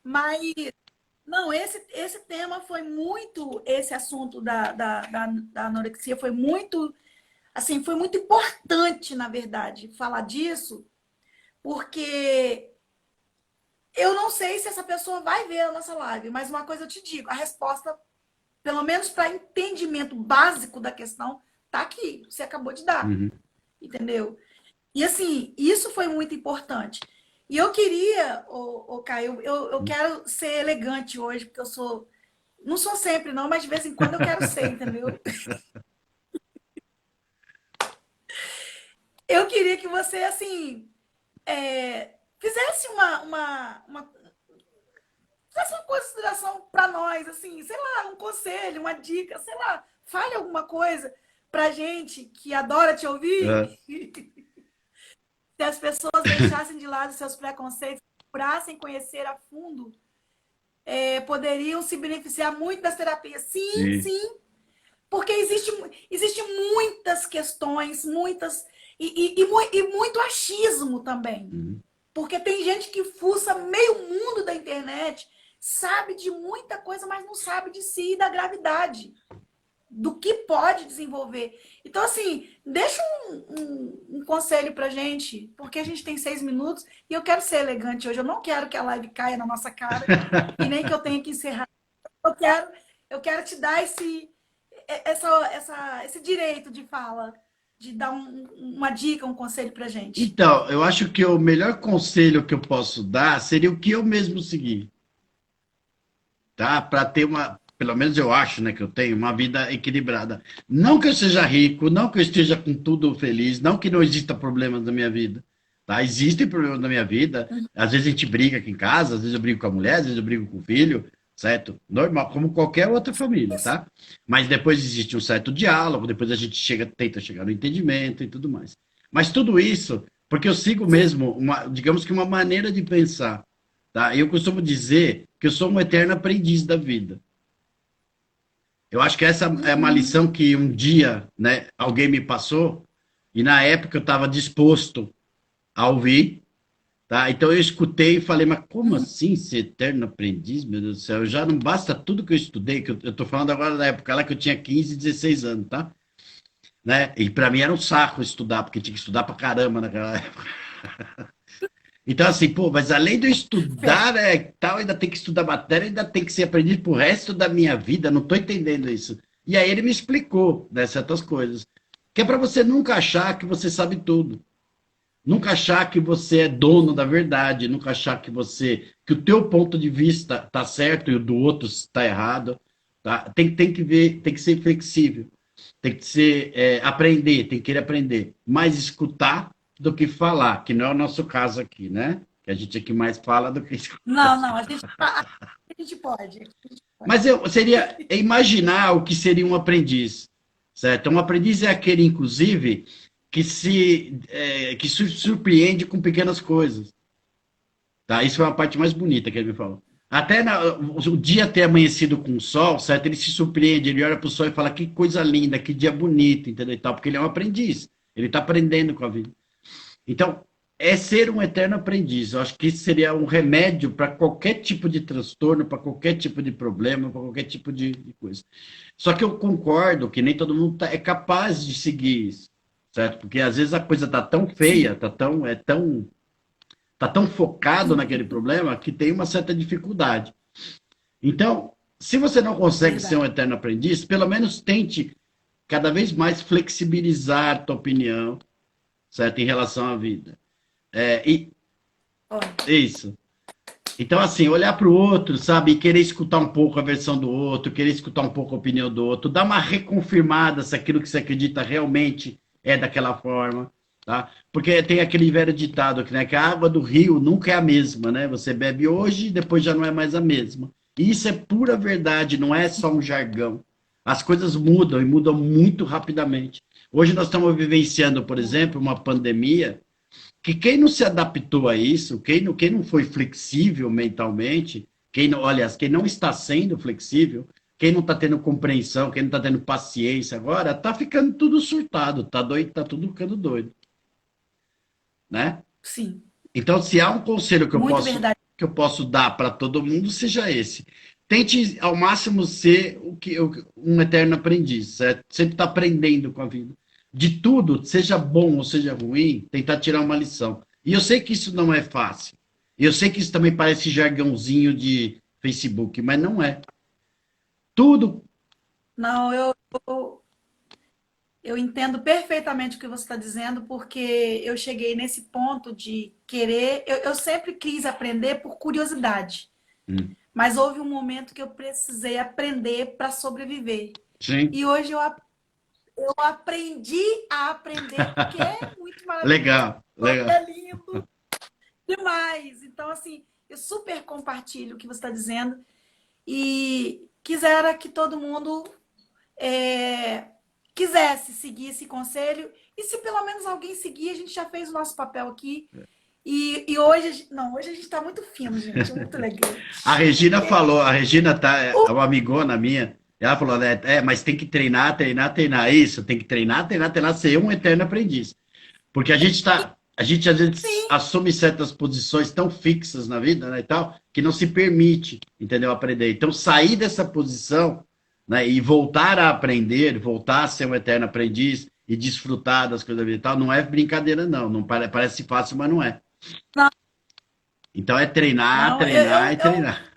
Mas, não, esse tema foi muito. Esse assunto da anorexia foi muito. Assim, foi muito importante, na verdade, falar disso, porque eu não sei se essa pessoa vai ver a nossa live, mas uma coisa eu te digo: a resposta, pelo menos para entendimento básico da questão, tá aqui. Você acabou de dar, entendeu? E assim, isso foi muito importante. E eu queria, Caio, eu quero ser elegante hoje, porque eu sou. Não sou sempre, não, mas de vez em quando eu quero ser, entendeu? Eu queria que você, assim, fizesse fizesse uma consideração para nós, assim, sei lá, um conselho, uma dica, sei lá, fale alguma coisa pra gente que adora te ouvir. Se as pessoas deixassem de lado seus preconceitos, procurassem conhecer a fundo, poderiam se beneficiar muito das terapias. Sim, sim, porque existe muitas questões, muitas e muito achismo também. Porque tem gente que fuça meio mundo da internet, sabe de muita coisa, mas não sabe de si e da gravidade, do que pode desenvolver. Então, assim, deixa um conselho pra gente, porque a gente tem 6 minutos e eu quero ser elegante hoje. Eu não quero que a live caia na nossa cara e nem que eu tenha que encerrar. Eu quero te dar esse direito de fala, de dar uma dica, um conselho pra gente. Então, eu acho que o melhor conselho que eu posso dar seria o que eu mesmo segui. Tá? Para ter pelo menos eu acho, né, que eu tenho uma vida equilibrada. Não que eu seja rico, não que eu esteja com tudo feliz, não que não exista problemas na minha vida. Tá? Existem problemas na minha vida. Às vezes a gente briga aqui em casa, às vezes eu brigo com a mulher, às vezes eu brigo com o filho, certo? Normal, como qualquer outra família, tá? Mas depois existe um certo diálogo, depois a gente tenta chegar no entendimento e tudo mais. Mas tudo isso, porque eu sigo mesmo, digamos que uma maneira de pensar, tá? Eu costumo dizer que eu sou um eterno aprendiz da vida. Eu acho que essa é uma lição que um dia, né, alguém me passou, e na época eu estava disposto a ouvir, tá? Então eu escutei e falei, mas como assim ser eterno aprendiz, meu Deus do céu? Já não basta tudo que eu estudei, que eu tô falando agora da época lá que eu tinha 15, 16 anos, tá? Né? E para mim era um saco estudar, porque tinha que estudar pra caramba naquela época. Então, assim, pô, mas além de eu Fecha. estudar, tal, ainda tem que estudar matéria, ainda tem que ser aprendido pro resto da minha vida, não tô entendendo isso. E aí ele me explicou, né, certas coisas. Que é para você nunca achar que você sabe tudo. Nunca achar que você é dono da verdade, nunca achar que o teu ponto de vista tá certo e o do outro está errado, tá? Tem que ver, tem que ser flexível, tem que ser, aprender, tem que querer aprender, mais escutar do que falar, que não é o nosso caso aqui, né? Que a gente aqui mais fala do que escuta. Não, não, a gente pode. A gente Mas pode. eu seria imaginar o que seria um aprendiz, certo? Um aprendiz é aquele, inclusive, que se surpreende com pequenas coisas. Tá? Isso foi a parte mais bonita que ele me falou. Até o dia ter amanhecido com o sol, certo? Ele se surpreende, ele olha para o sol e fala que coisa linda, que dia bonito, entendeu? E tal, porque ele é um aprendiz, ele está aprendendo com a vida. Então, é ser um eterno aprendiz. Eu acho que isso seria um remédio para qualquer tipo de transtorno, para qualquer tipo de problema, para qualquer tipo de coisa. Só que eu concordo que nem todo mundo é capaz de seguir isso, certo? Porque às vezes a coisa está tão feia, Sim, tá tão focado naquele problema que tem uma certa dificuldade. Então, se você não consegue ser um verdade. eterno aprendiz, pelo menos tente cada vez mais flexibilizar a tua opinião, certo? Em relação à vida. E Olha, isso. Então, assim, olhar para o outro, sabe? E querer escutar um pouco a versão do outro, querer escutar um pouco a opinião do outro, dar uma reconfirmada se aquilo que você acredita realmente é daquela forma, tá? Porque tem aquele velho ditado que, né, que a água do rio nunca é a mesma, né? Você bebe hoje e depois já não é mais a mesma. E isso é pura verdade, não é só um jargão. As coisas mudam e mudam muito rapidamente. Hoje nós estamos vivenciando, por exemplo, uma pandemia que quem não se adaptou a isso, quem não foi flexível mentalmente, quem não está sendo flexível, quem não está tendo compreensão, quem não está tendo paciência agora, está ficando tudo surtado, está doido, está tudo ficando doido, né? sim, Então, se há um conselho muito verdade. que eu posso dar para todo mundo, seja esse. Tente ao máximo ser um eterno aprendiz, certo? Sempre está aprendendo com a vida. De tudo, seja bom ou seja ruim, tentar tirar uma lição. E eu sei que isso não é fácil. Eu sei que isso também parece jargãozinho de Facebook, mas não é. Tudo. Não, eu entendo perfeitamente o que você está dizendo, porque eu cheguei nesse ponto de querer. Eu sempre quis aprender por curiosidade, Hum, mas houve um momento que eu precisei aprender para sobreviver. sim, E hoje eu aprendi a aprender, porque é muito maravilhoso, legal, legal. é lindo demais. Então, assim, eu super compartilho o que você está dizendo e quisera que todo mundo é, quisesse seguir esse conselho. E se pelo menos alguém seguir, a gente já fez o nosso papel aqui. E hoje, não, hoje a gente está muito fino, gente, muito legal. A Regina falou, a Regina O- é uma amigona minha, ela falou, né, mas tem que treinar, treinar, treinar. Isso, tem que treinar, treinar, treinar, ser um eterno aprendiz. Porque a gente às vezes sim, assume certas posições tão fixas na vida, né, e tal, que não se permite, entendeu, aprender. Então, sair dessa posição, né, e voltar a aprender, voltar a ser um eterno aprendiz e desfrutar das coisas da vida e tal, não é brincadeira, não. Não parece fácil, mas não é. não, Então, é treinar, não, treinar e treinar.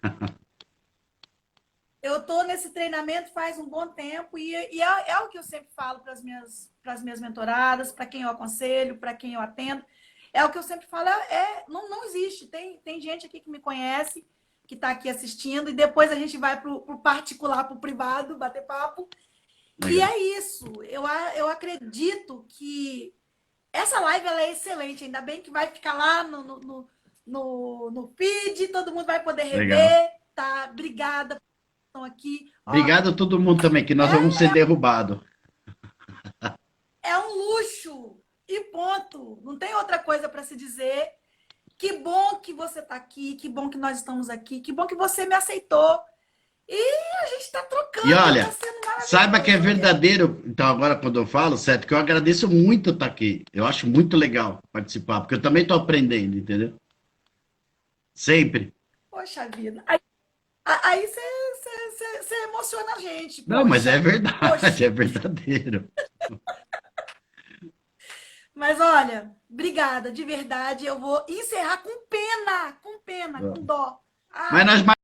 eu tô nesse treinamento faz um bom tempo e é o que eu sempre falo para as minhas mentoradas, para quem eu aconselho, para quem eu atendo. É o que eu sempre falo, não, não existe. Tem gente aqui que me conhece, que está aqui assistindo, e depois a gente vai para o particular, para o privado, bater papo. E Legal. é isso. Eu acredito que essa live ela é excelente. Ainda bem que vai ficar lá no feed, todo mundo vai poder Legal. rever. Tá? Obrigada por estar aqui. Ó, Obrigado a todo mundo também, que nós vamos ser derrubados. é um luxo. E ponto. Não tem outra coisa para se dizer. Que bom que você está aqui, que bom que nós estamos aqui, que bom que você me aceitou. E a gente está E trocando, está olha, sendo saiba que é maravilhoso. verdadeiro. Então, agora, quando eu falo, certo, que eu agradeço muito estar aqui. Eu acho muito legal participar, porque eu também estou aprendendo, entendeu? Sempre. Poxa vida. Aí você emociona a gente. Não, mas é Poxa, verdade, poxa. é verdadeiro. Mas olha, obrigada, de verdade. Eu vou encerrar com pena, com dó. Mas Ai, nós